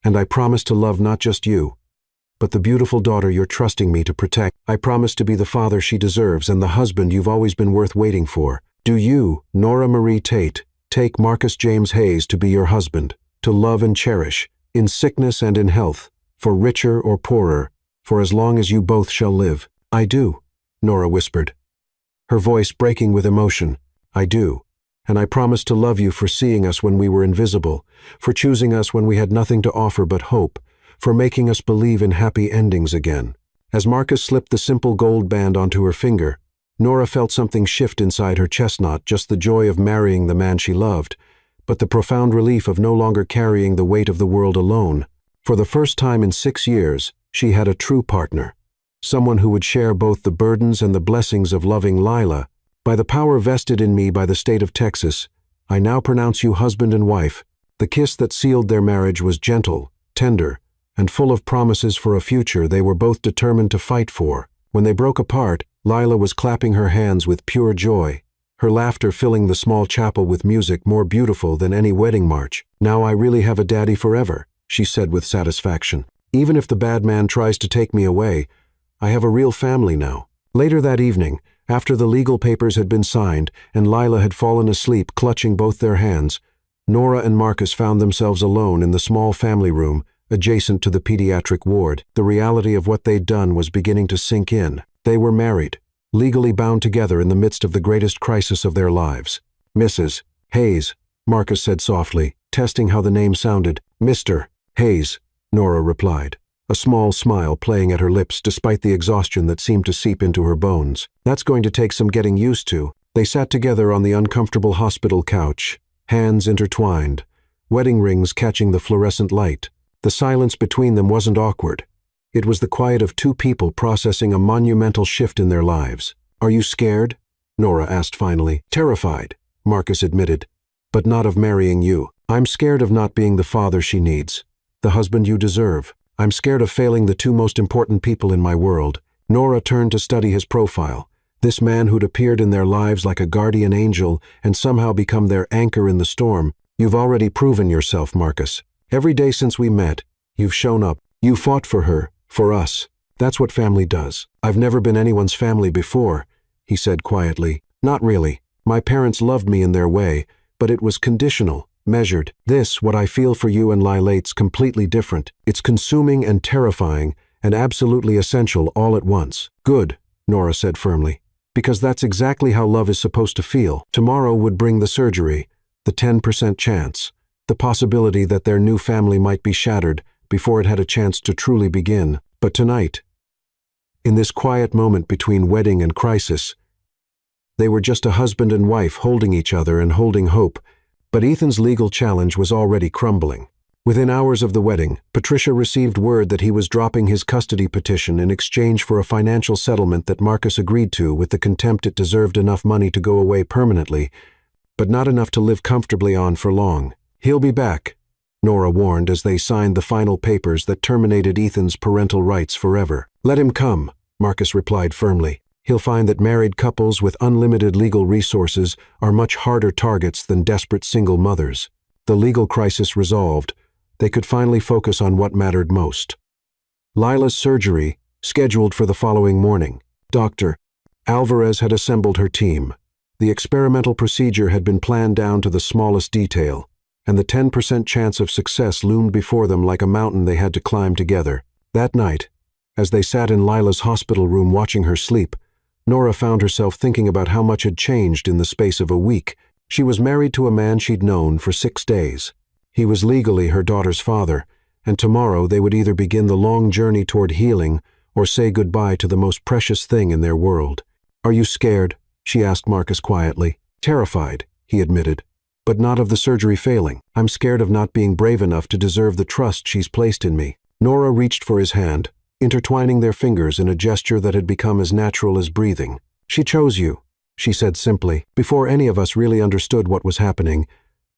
And I promise to love not just you, but the beautiful daughter you're trusting me to protect. I promise to be the father she deserves and the husband you've always been worth waiting for. Do you, Nora Marie Tate, take Marcus James Hayes to be your husband, to love and cherish, in sickness and in health, for richer or poorer, for as long as you both shall live? I do, Nora whispered, her voice breaking with emotion. I do. And I promise to love you for seeing us when we were invisible, for choosing us when we had nothing to offer but hope, for making us believe in happy endings again. As Marcus slipped the simple gold band onto her finger, Nora felt something shift inside her chest, not just the joy of marrying the man she loved, but the profound relief of no longer carrying the weight of the world alone. For the first time in 6 years, she had a true partner, someone who would share both the burdens and the blessings of loving Lila. By the power vested in me by the state of Texas, I now pronounce you husband and wife. The kiss that sealed their marriage was gentle, tender, and full of promises for a future they were both determined to fight for. When they broke apart, Lila was clapping her hands with pure joy, her laughter filling the small chapel with music more beautiful than any wedding march. Now I really have a daddy forever, she said with satisfaction. Even if the bad man tries to take me away, I have a real family now. Later that evening, after the legal papers had been signed and Lila had fallen asleep clutching both their hands, Nora and Marcus found themselves alone in the small family room adjacent to the pediatric ward. The reality of what they'd done was beginning to sink in. They were married, legally bound together in the midst of the greatest crisis of their lives. Mrs. Hayes, Marcus said softly, testing how the name sounded. Mr. Hayes, Nora replied, a small smile playing at her lips despite the exhaustion that seemed to seep into her bones. That's going to take some getting used to. They sat together on the uncomfortable hospital couch, hands intertwined, wedding rings catching the fluorescent light. The silence between them wasn't awkward. It was the quiet of 2 people processing a monumental shift in their lives. Are you scared? Nora asked finally. Terrified, Marcus admitted, but not of marrying you. I'm scared of not being the father she needs, the husband you deserve. I'm scared of failing the 2 most important people in my world. Nora turned to study his profile, this man who'd appeared in their lives like a guardian angel and somehow become their anchor in the storm. You've already proven yourself, Marcus. Every day since we met, you've shown up. You fought for her, for us. That's what family does. I've never been anyone's family before, he said quietly. Not really. My parents loved me in their way, but it was conditional, measured. This, what I feel for you and Lilate's completely different. It's consuming and terrifying and absolutely essential all at once. Good, Nora said firmly, because that's exactly how love is supposed to feel. Tomorrow would bring the surgery, the 10% chance, the possibility that their new family might be shattered before it had a chance to truly begin. But tonight, in this quiet moment between wedding and crisis, they were just a husband and wife holding each other and holding hope. But Ethan's legal challenge was already crumbling. Within hours of the wedding, Patricia received word that he was dropping his custody petition in exchange for a financial settlement that Marcus agreed to with the contempt it deserved enough money to go away permanently, but not enough to live comfortably on for long. He'll be back, Nora warned as they signed the final papers that terminated Ethan's parental rights forever. Let him come, Marcus replied firmly. He'll find that married couples with unlimited legal resources are much harder targets than desperate single mothers. The legal crisis resolved, they could finally focus on what mattered most. Lila's surgery, scheduled for the following morning. Dr. Alvarez had assembled her team. The experimental procedure had been planned down to the smallest detail, and the 10% chance of success loomed before them like a mountain they had to climb together. That night, as they sat in Lila's hospital room watching her sleep, Nora found herself thinking about how much had changed in the space of a week. She was married to a man she'd known for 6 days. He was legally her daughter's father, and tomorrow they would either begin the long journey toward healing or say goodbye to the most precious thing in their world. "Are you scared?" she asked Marcus quietly. "Terrified," he admitted, "but not of the surgery failing. I'm scared of not being brave enough to deserve the trust she's placed in me." Nora reached for his hand, intertwining their fingers in a gesture that had become as natural as breathing. "She chose you," she said simply. "Before any of us really understood what was happening,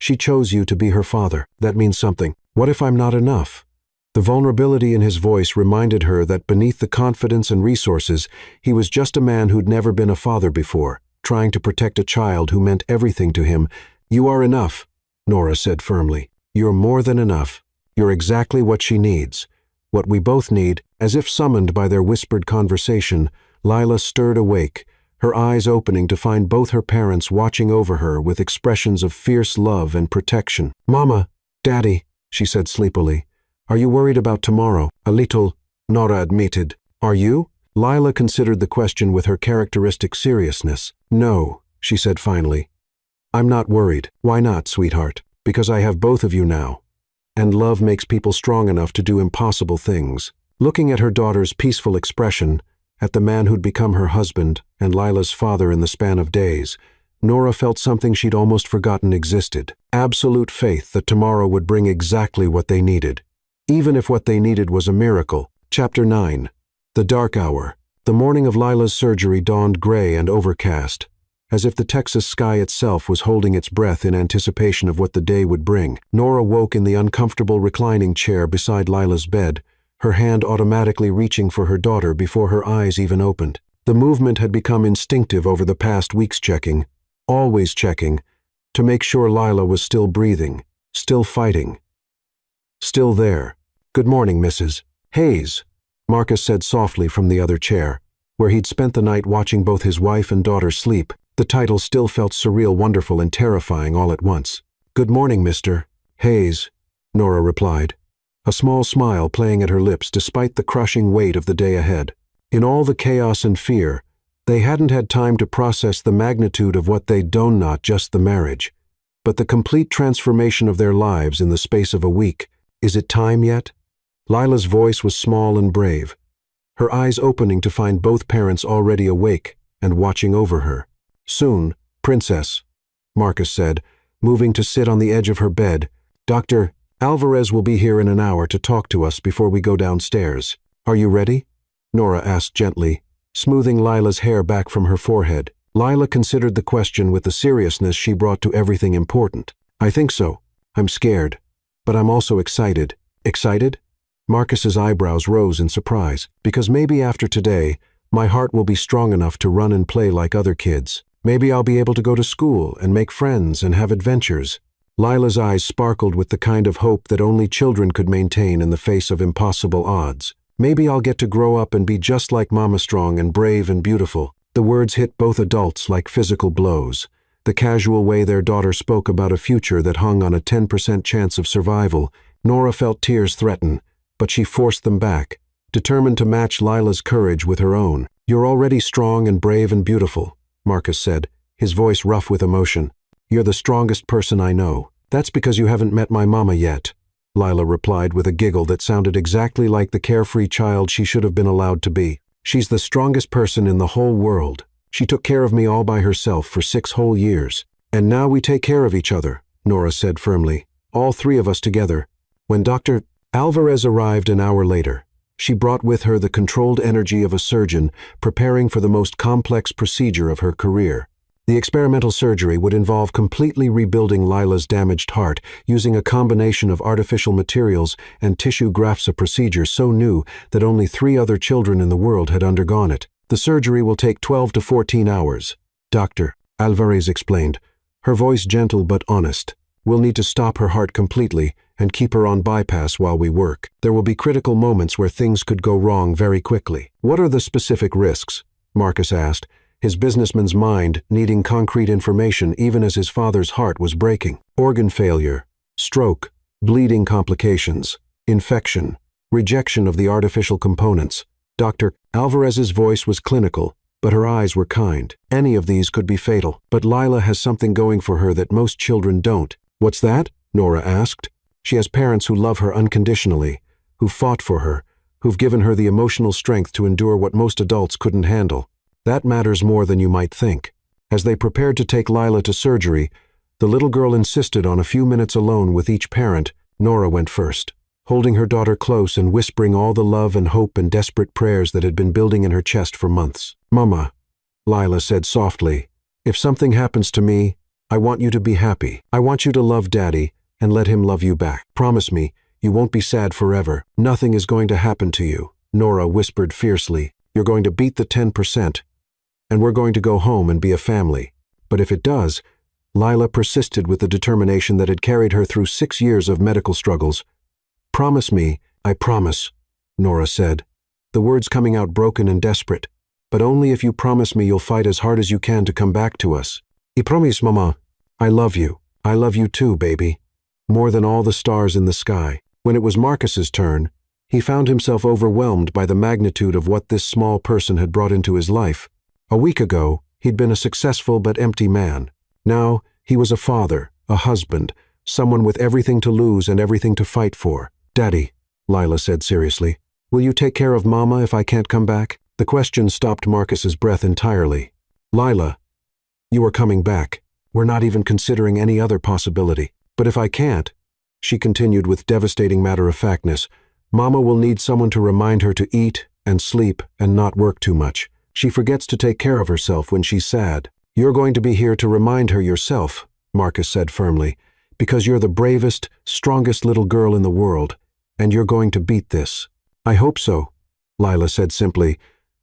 she chose you to be her father. That means something. What if I'm not enough?" The vulnerability in his voice reminded her that beneath the confidence and resources, he was just a man who'd never been a father before, trying to protect a child who meant everything to him. "You are enough," Nora said firmly. "You're more than enough. You're exactly what she needs. What we both need." As if summoned by their whispered conversation, Lila stirred awake, her eyes opening to find both her parents watching over her with expressions of fierce love and protection. "Mama, Daddy," she said sleepily, "are you worried about tomorrow?" "A little," Nora admitted. "Are you?" Lila considered the question with her characteristic seriousness. "No," she said finally. "I'm not worried." "Why not, sweetheart?" "Because I have both of you now. And love makes people strong enough to do impossible things." Looking at her daughter's peaceful expression, at the man who'd become her husband and Lila's father in the span of days, Nora felt something she'd almost forgotten existed. Absolute faith that tomorrow would bring exactly what they needed, even if what they needed was a miracle. Chapter 9. The Dark Hour. The morning of Lila's surgery dawned gray and overcast, as if the Texas sky itself was holding its breath in anticipation of what the day would bring. Nora woke in the uncomfortable reclining chair beside Lila's bed, her hand automatically reaching for her daughter before her eyes even opened. The movement had become instinctive over the past weeks, always checking, to make sure Lila was still breathing, still fighting, still there. "Good morning, Mrs. Hayes," Marcus said softly from the other chair, where he'd spent the night watching both his wife and daughter sleep. The title still felt surreal, wonderful, and terrifying all at once. "Good morning, Mr. Hayes," Nora replied, a small smile playing at her lips despite the crushing weight of the day ahead. In all the chaos and fear, they hadn't had time to process the magnitude of what they'd done, not just the marriage, but the complete transformation of their lives in the space of a week. "Is it time yet?" Lila's voice was small and brave, her eyes opening to find both parents already awake and watching over her. "Soon, Princess," Marcus said, moving to sit on the edge of her bed. "Dr. Alvarez will be here in an hour to talk to us before we go downstairs. Are you ready?" Nora asked gently, smoothing Lila's hair back from her forehead. Lila considered the question with the seriousness she brought to everything important. "I think so. I'm scared, but I'm also excited." "Excited?" Marcus's eyebrows rose in surprise. "Because maybe after today, my heart will be strong enough to run and play like other kids. Maybe I'll be able to go to school and make friends and have adventures." Lila's eyes sparkled with the kind of hope that only children could maintain in the face of impossible odds. "Maybe I'll get to grow up and be just like Mama, strong and brave and beautiful." The words hit both adults like physical blows. The casual way their daughter spoke about a future that hung on a 10% chance of survival. Nora felt tears threaten, but she forced them back, determined to match Lila's courage with her own. "You're already strong and brave and beautiful," Marcus said, his voice rough with emotion. "You're the strongest person I know." "That's because you haven't met my mama yet," Lila replied with a giggle that sounded exactly like the carefree child she should have been allowed to be. "She's the strongest person in the whole world. She took care of me all by herself for 6 whole years. And now we take care of each other," Nora said firmly, "all 3 of us together." When Dr. Alvarez arrived an hour later, she brought with her the controlled energy of a surgeon preparing for the most complex procedure of her career. The experimental surgery would involve completely rebuilding Lila's damaged heart using a combination of artificial materials and tissue grafts, a procedure so new that only 3 other children in the world had undergone it. The surgery will take 12 to 14 hours, Dr. Alvarez explained, her voice gentle but honest. We'll need to stop her heart completely and keep her on bypass while we work. There will be critical moments where things could go wrong very quickly. What are the specific risks? Marcus asked, his businessman's mind needing concrete information even as his father's heart was breaking. Organ failure, stroke, bleeding complications, infection, rejection of the artificial components. Dr. Alvarez's voice was clinical, but her eyes were kind. Any of these could be fatal, but Lila has something going for her that most children don't. What's that? Nora asked. She has parents who love her unconditionally, who fought for her, who've given her the emotional strength to endure what most adults couldn't handle. That matters more than you might think. As they prepared to take Lila to surgery, the little girl insisted on a few minutes alone with each parent. Nora went first, holding her daughter close and whispering all the love and hope and desperate prayers that had been building in her chest for months. "Mama," Lila said softly, "if something happens to me, I want you to be happy. I want you to love Daddy and let him love you back. Promise me, you won't be sad forever. Nothing is going to happen to you," Nora whispered fiercely. "You're going to beat the 10%. And we're going to go home and be a family. But if it does," Lila persisted with the determination that had carried her through 6 years of medical struggles. "Promise me." "I promise," Nora said, the words coming out broken and desperate. "But only if you promise me you'll fight as hard as you can to come back to us." "I promise, Mama." "I love you. I love you too, baby. More than all the stars in the sky." When it was Marcus's turn, he found himself overwhelmed by the magnitude of what this small person had brought into his life. A week ago, he'd been a successful but empty man. Now, he was a father, a husband, someone with everything to lose and everything to fight for. "Daddy," Lila said seriously, "will you take care of Mama if I can't come back?" The question stopped Marcus's breath entirely. "Lila, you are coming back. We're not even considering any other possibility. But if I can't," she continued with devastating matter-of-factness, "Mama will need someone to remind her to eat and sleep and not work too much. She forgets to take care of herself when she's sad. You're going to be here to remind her yourself," Marcus said firmly, "because you're the bravest, strongest little girl in the world, and you're going to beat this." "I hope so," Lila said simply,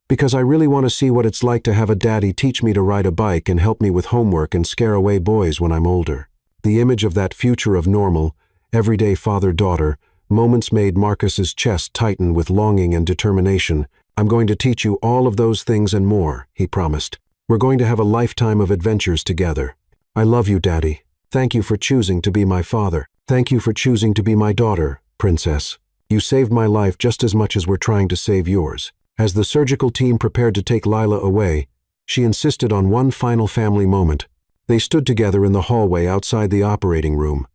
"because I really want to see what it's like to have a daddy teach me to ride a bike and help me with homework and scare away boys when I'm older." The image of that future of normal, everyday father-daughter moments made Marcus's chest tighten with longing and determination. "I'm going to teach you all of those things and more," he promised. "We're going to have a lifetime of adventures together. I love you, Daddy. Thank you for choosing to be my father. Thank you for choosing to be my daughter, Princess. You saved my life just as much as we're trying to save yours." As the surgical team prepared to take Lila away, she insisted on one final family moment. They stood together in the hallway outside the operating room,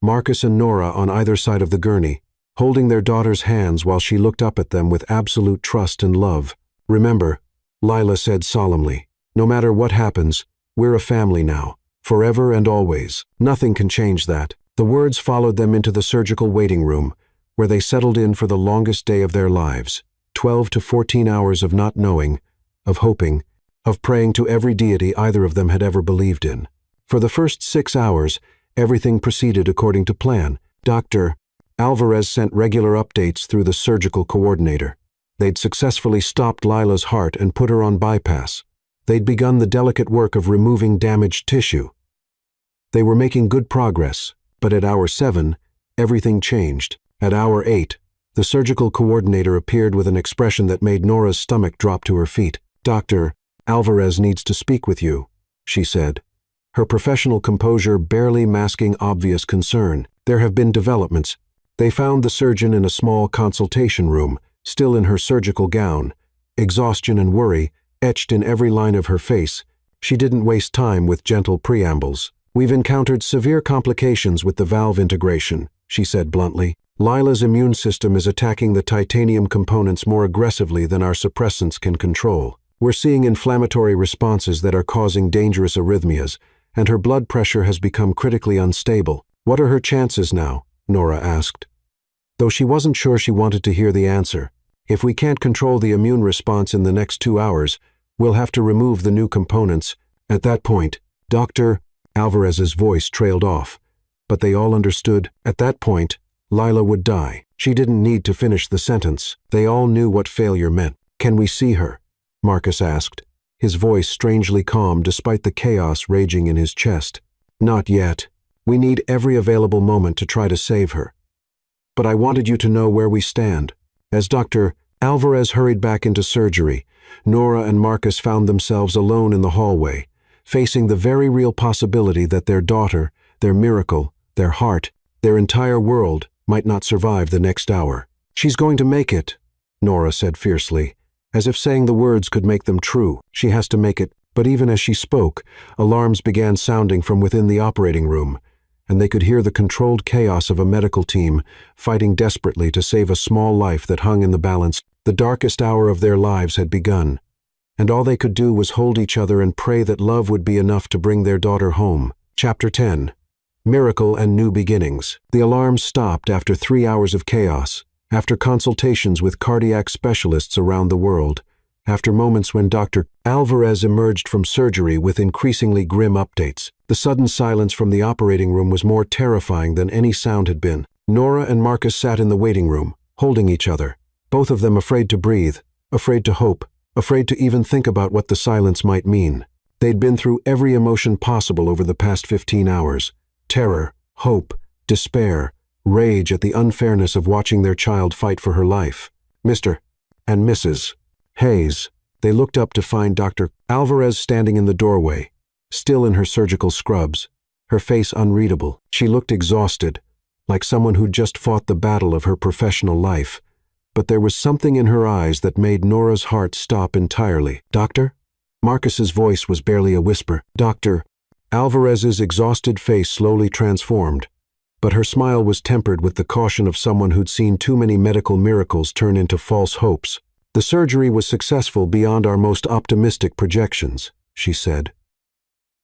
Marcus and Nora on either side of the gurney, holding their daughter's hands while she looked up at them with absolute trust and love. "Remember," Lila said solemnly, "no matter what happens, we're a family now, forever and always. Nothing can change that." The words followed them into the surgical waiting room, where they settled in for the longest day of their lives. 12 to 14 hours of not knowing, of hoping, of praying to every deity either of them had ever believed in. For the first 6 hours, everything proceeded according to plan. Dr. Alvarez sent regular updates through the surgical coordinator. They'd successfully stopped Lila's heart and put her on bypass. They'd begun the delicate work of removing damaged tissue. They were making good progress, but at hour 7, everything changed. At hour 8, the surgical coordinator appeared with an expression that made Nora's stomach drop to her feet. "Dr. Alvarez needs to speak with you," she said, her professional composure barely masking obvious concern. "There have been developments." They found the surgeon in a small consultation room, still in her surgical gown, exhaustion and worry etched in every line of her face. She didn't waste time with gentle preambles. "We've encountered severe complications with the valve integration," she said bluntly. "Lila's immune system is attacking the titanium components more aggressively than our suppressants can control. We're seeing inflammatory responses that are causing dangerous arrhythmias, and her blood pressure has become critically unstable." "What are her chances now?" Nora asked, though she wasn't sure she wanted to hear the answer. "If we can't control the immune response in the next 2 hours, we'll have to remove the new components At that point, Dr. Alvarez's voice trailed off, but they all understood. At that point, Lila would die. She didn't need to finish the sentence. They all knew what failure meant. "Can we see her?" Marcus asked, his voice strangely calm despite the chaos raging in his chest. "Not yet. We need every available moment to try to save her. But I wanted you to know where we stand." As Dr. Alvarez hurried back into surgery, Nora and Marcus found themselves alone in the hallway, facing the very real possibility that their daughter, their miracle, their heart, their entire world might not survive the next hour. "She's going to make it," Nora said fiercely, as if saying the words could make them true. "She has to make it." But even as she spoke, alarms began sounding from within the operating room, and they could hear the controlled chaos of a medical team fighting desperately to save a small life that hung in the balance. The darkest hour of their lives had begun, and all they could do was hold each other and pray that love would be enough to bring their daughter home. Chapter 10. Miracle and New Beginnings. The alarms stopped after 3 hours of chaos, after consultations with cardiac specialists around the world, after moments when Dr. Alvarez emerged from surgery with increasingly grim updates. The sudden silence from the operating room was more terrifying than any sound had been. Nora and Marcus sat in the waiting room, holding each other, both of them afraid to breathe, afraid to hope, afraid to even think about what the silence might mean. They'd been through every emotion possible over the past 15 hours. Terror, hope, despair, rage at the unfairness of watching their child fight for her life. Mr. and Mrs. Hayes. They looked up to find Dr. Alvarez standing in the doorway, still in her surgical scrubs, her face unreadable. She looked exhausted, like someone who'd just fought the battle of her professional life. But there was something in her eyes that made Nora's heart stop entirely. "Doctor?" Marcus's voice was barely a whisper. "Doctor." Alvarez's exhausted face slowly transformed, but her smile was tempered with the caution of someone who'd seen too many medical miracles turn into false hopes. "The surgery was successful beyond our most optimistic projections," she said.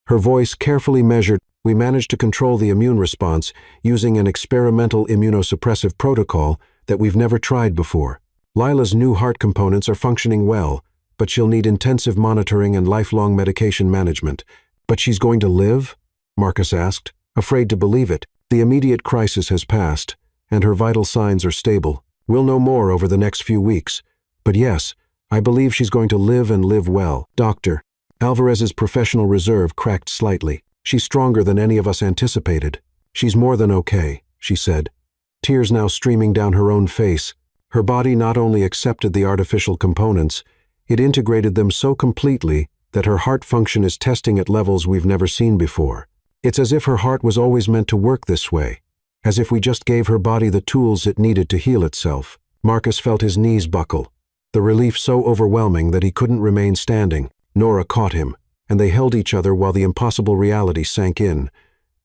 Her voice carefully measured. "We managed to control the immune response using an experimental immunosuppressive protocol that we've never tried before. Lila's new heart components are functioning well, but she'll need intensive monitoring and lifelong medication management." "But she's going to live?" Marcus asked, afraid to believe it. "The immediate crisis has passed, and her vital signs are stable. We'll know more over the next few weeks. But yes, I believe she's going to live and live well." Dr. Alvarez's professional reserve cracked slightly. "She's stronger than any of us anticipated." "She's more than okay," she said, tears now streaming down her own face. Her body not only accepted the artificial components, it integrated them so completely that her heart function is testing at levels we've never seen before. It's as if her heart was always meant to work this way, as if we just gave her body the tools it needed to heal itself. Marcus felt his knees buckle, the relief so overwhelming that he couldn't remain standing. Nora caught him, and they held each other while the impossible reality sank in.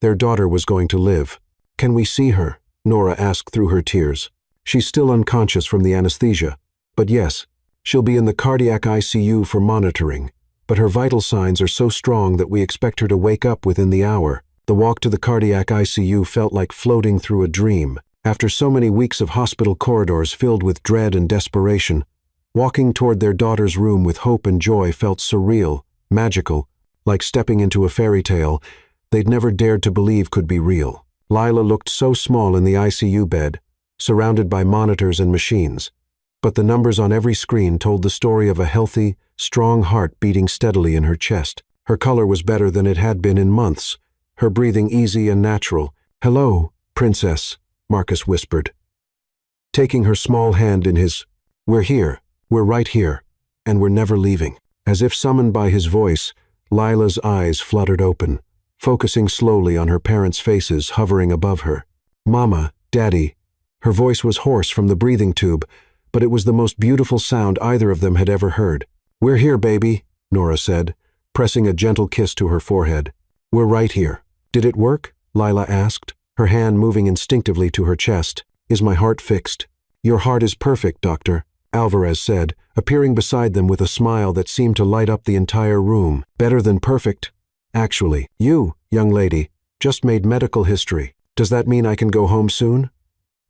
Their daughter was going to live. "Can we see her?" Nora asked through her tears. "She's still unconscious from the anesthesia, but yes, she'll be in the cardiac ICU for monitoring. But her vital signs are so strong that we expect her to wake up within the hour." The walk to the cardiac ICU felt like floating through a dream. After so many weeks of hospital corridors filled with dread and desperation, walking toward their daughter's room with hope and joy felt surreal, magical, like stepping into a fairy tale they'd never dared to believe could be real. Lila looked so small in the ICU bed, surrounded by monitors and machines. But the numbers on every screen told the story of a healthy, strong heart beating steadily in her chest. Her color was better than it had been in months, her breathing easy and natural. "Hello, Princess," Marcus whispered, taking her small hand in his. "We're here, we're right here, and we're never leaving." As if summoned by his voice, Lila's eyes fluttered open, focusing slowly on her parents' faces hovering above her. "Mama, Daddy." Her voice was hoarse from the breathing tube, but it was the most beautiful sound either of them had ever heard. "We're here, baby," Nora said, pressing a gentle kiss to her forehead. "We're right here." "Did it work?" Lila asked, her hand moving instinctively to her chest. "Is my heart fixed?" "Your heart is perfect, Doctor," Alvarez said, appearing beside them with a smile that seemed to light up the entire room. "Better than perfect. Actually, you, young lady, just made medical history. Does that mean I can go home soon?"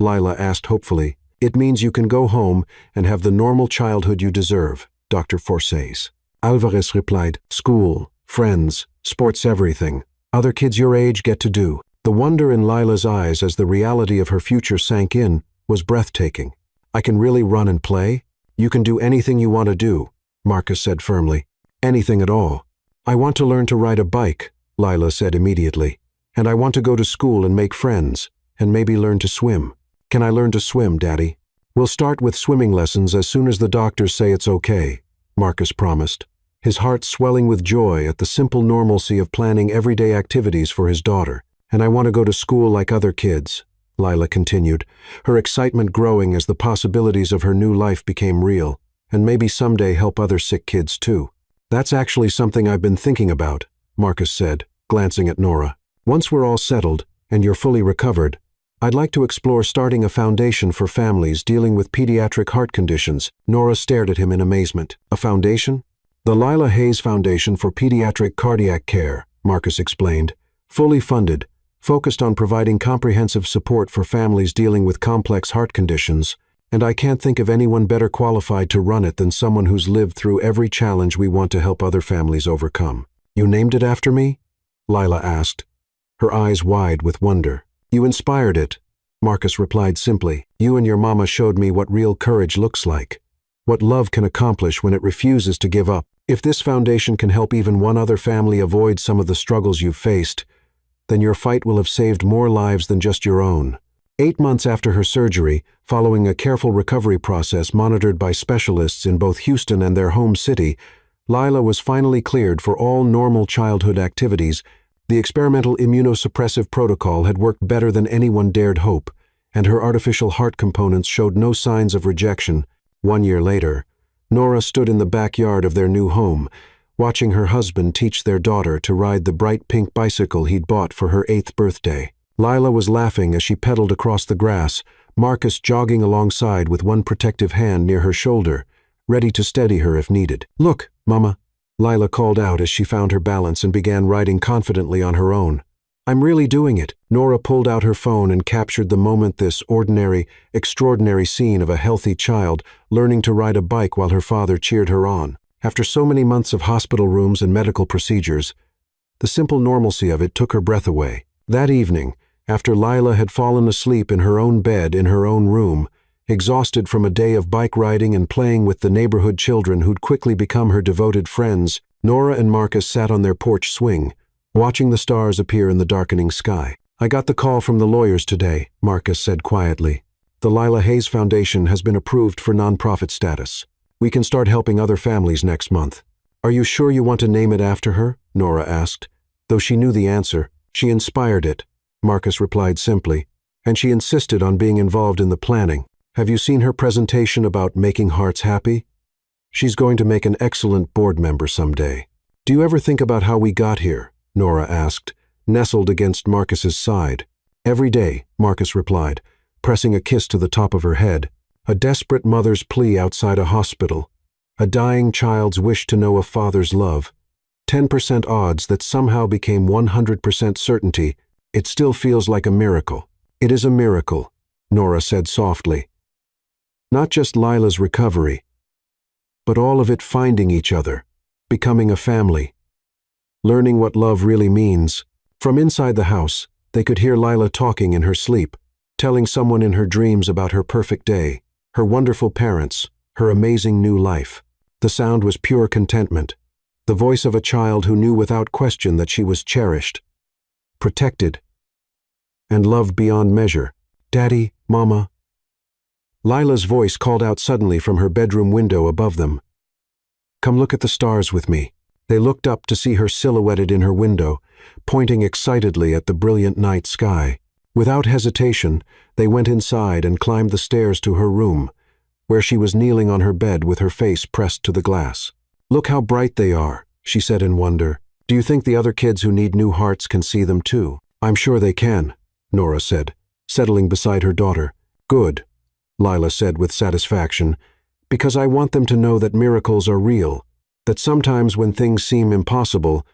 Lila asked hopefully. "It means you can go home and have the normal childhood you deserve," Dr. Forsays. Alvarez replied. "School," friends, sports, everything other kids your age get to do. The wonder in Lila's eyes as the reality of her future sank in was breathtaking. I can really run and play? You can do anything you want to do, Marcus said firmly. Anything at all. I want to learn to ride a bike, Lila said immediately. And I want to go to school and make friends, and maybe learn to swim. Can I learn to swim, Daddy? We'll start with swimming lessons as soon as the doctors say it's okay, Marcus promised, his heart swelling with joy at the simple normalcy of planning everyday activities for his daughter. And I want to go to school like other kids, Lila continued, her excitement growing as the possibilities of her new life became real, and maybe someday help other sick kids too. That's actually something I've been thinking about, Marcus said, glancing at Nora. Once we're all settled, and you're fully recovered, I'd like to explore starting a foundation for families dealing with pediatric heart conditions. Nora stared at him in amazement. A foundation? The Lila Hayes Foundation for Pediatric Cardiac Care, Marcus explained, fully funded, focused on providing comprehensive support for families dealing with complex heart conditions, and I can't think of anyone better qualified to run it than someone who's lived through every challenge we want to help other families overcome. You named it after me? Lila asked, her eyes wide with wonder. You inspired it, Marcus replied simply. You and your mama showed me what real courage looks like, what love can accomplish when it refuses to give up. If this foundation can help even one other family avoid some of the struggles you've faced, then your fight will have saved more lives than just your own. 8 months after her surgery, following a careful recovery process monitored by specialists in both Houston and their home city, Lila was finally cleared for all normal childhood activities. The experimental immunosuppressive protocol had worked better than anyone dared hope, and her artificial heart components showed no signs of rejection. 1 year later, Nora stood in the backyard of their new home, watching her husband teach their daughter to ride the bright pink bicycle he'd bought for her 8th birthday. Lila was laughing as she pedaled across the grass, Marcus jogging alongside with one protective hand near her shoulder, ready to steady her if needed. Look, Mama, Lila called out as she found her balance and began riding confidently on her own. I'm really doing it. Nora pulled out her phone and captured the moment, this ordinary, extraordinary scene of a healthy child learning to ride a bike while her father cheered her on. After so many months of hospital rooms and medical procedures, the simple normalcy of it took her breath away. That evening, after Lila had fallen asleep in her own bed in her own room, exhausted from a day of bike riding and playing with the neighborhood children who'd quickly become her devoted friends, Nora and Marcus sat on their porch swing, watching the stars appear in the darkening sky. I got the call from the lawyers today, Marcus said quietly. The Lila Hayes Foundation has been approved for nonprofit status. We can start helping other families next month. Are you sure you want to name it after her? Nora asked. Though she knew the answer, she inspired it, Marcus replied simply, and she insisted on being involved in the planning. Have you seen her presentation about making hearts happy? She's going to make an excellent board member someday. Do you ever think about how we got here? Nora asked, nestled against Marcus's side. Every day, Marcus replied, pressing a kiss to the top of her head. A desperate mother's plea outside a hospital. A dying child's wish to know a father's love. 10% odds that somehow became 100% certainty. It still feels like a miracle. It is a miracle, Nora said softly. Not just Lila's recovery, but all of it finding each other, becoming a family, learning what love really means. From inside the house, they could hear Lila talking in her sleep, telling someone in her dreams about her perfect day, her wonderful parents, her amazing new life. The sound was pure contentment, the voice of a child who knew without question that she was cherished, protected, and loved beyond measure. Daddy, Mama. Lila's voice called out suddenly from her bedroom window above them. Come look at the stars with me. They looked up to see her silhouetted in her window, pointing excitedly at the brilliant night sky. Without hesitation, they went inside and climbed the stairs to her room, where she was kneeling on her bed with her face pressed to the glass. Look how bright they are, she said in wonder. Do you think the other kids who need new hearts can see them too? I'm sure they can, Nora said, settling beside her daughter. Good, Lila said with satisfaction, because I want them to know that miracles are real, that sometimes when things seem impossible,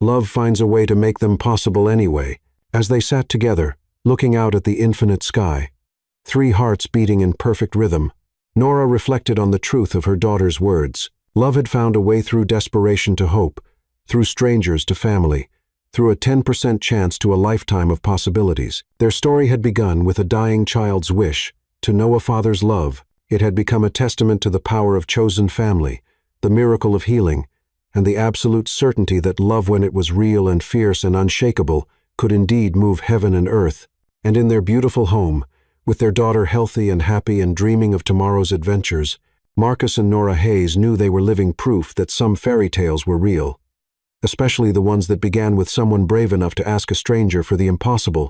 love finds a way to make them possible anyway. As they sat together, looking out at the infinite sky, 3 hearts beating in perfect rhythm, Nora reflected on the truth of her daughter's words. Love had found a way through desperation to hope, through strangers to family, through a 10% chance to a lifetime of possibilities. Their story had begun with a dying child's wish to know a father's love. It had become a testament to the power of chosen family, the miracle of healing, and the absolute certainty that love, when it was real and fierce and unshakable, could indeed move heaven and earth. And in their beautiful home, with their daughter healthy and happy and dreaming of tomorrow's adventures, Marcus and Nora Hayes knew they were living proof that some fairy tales were real, especially the ones that began with someone brave enough to ask a stranger for the impossible.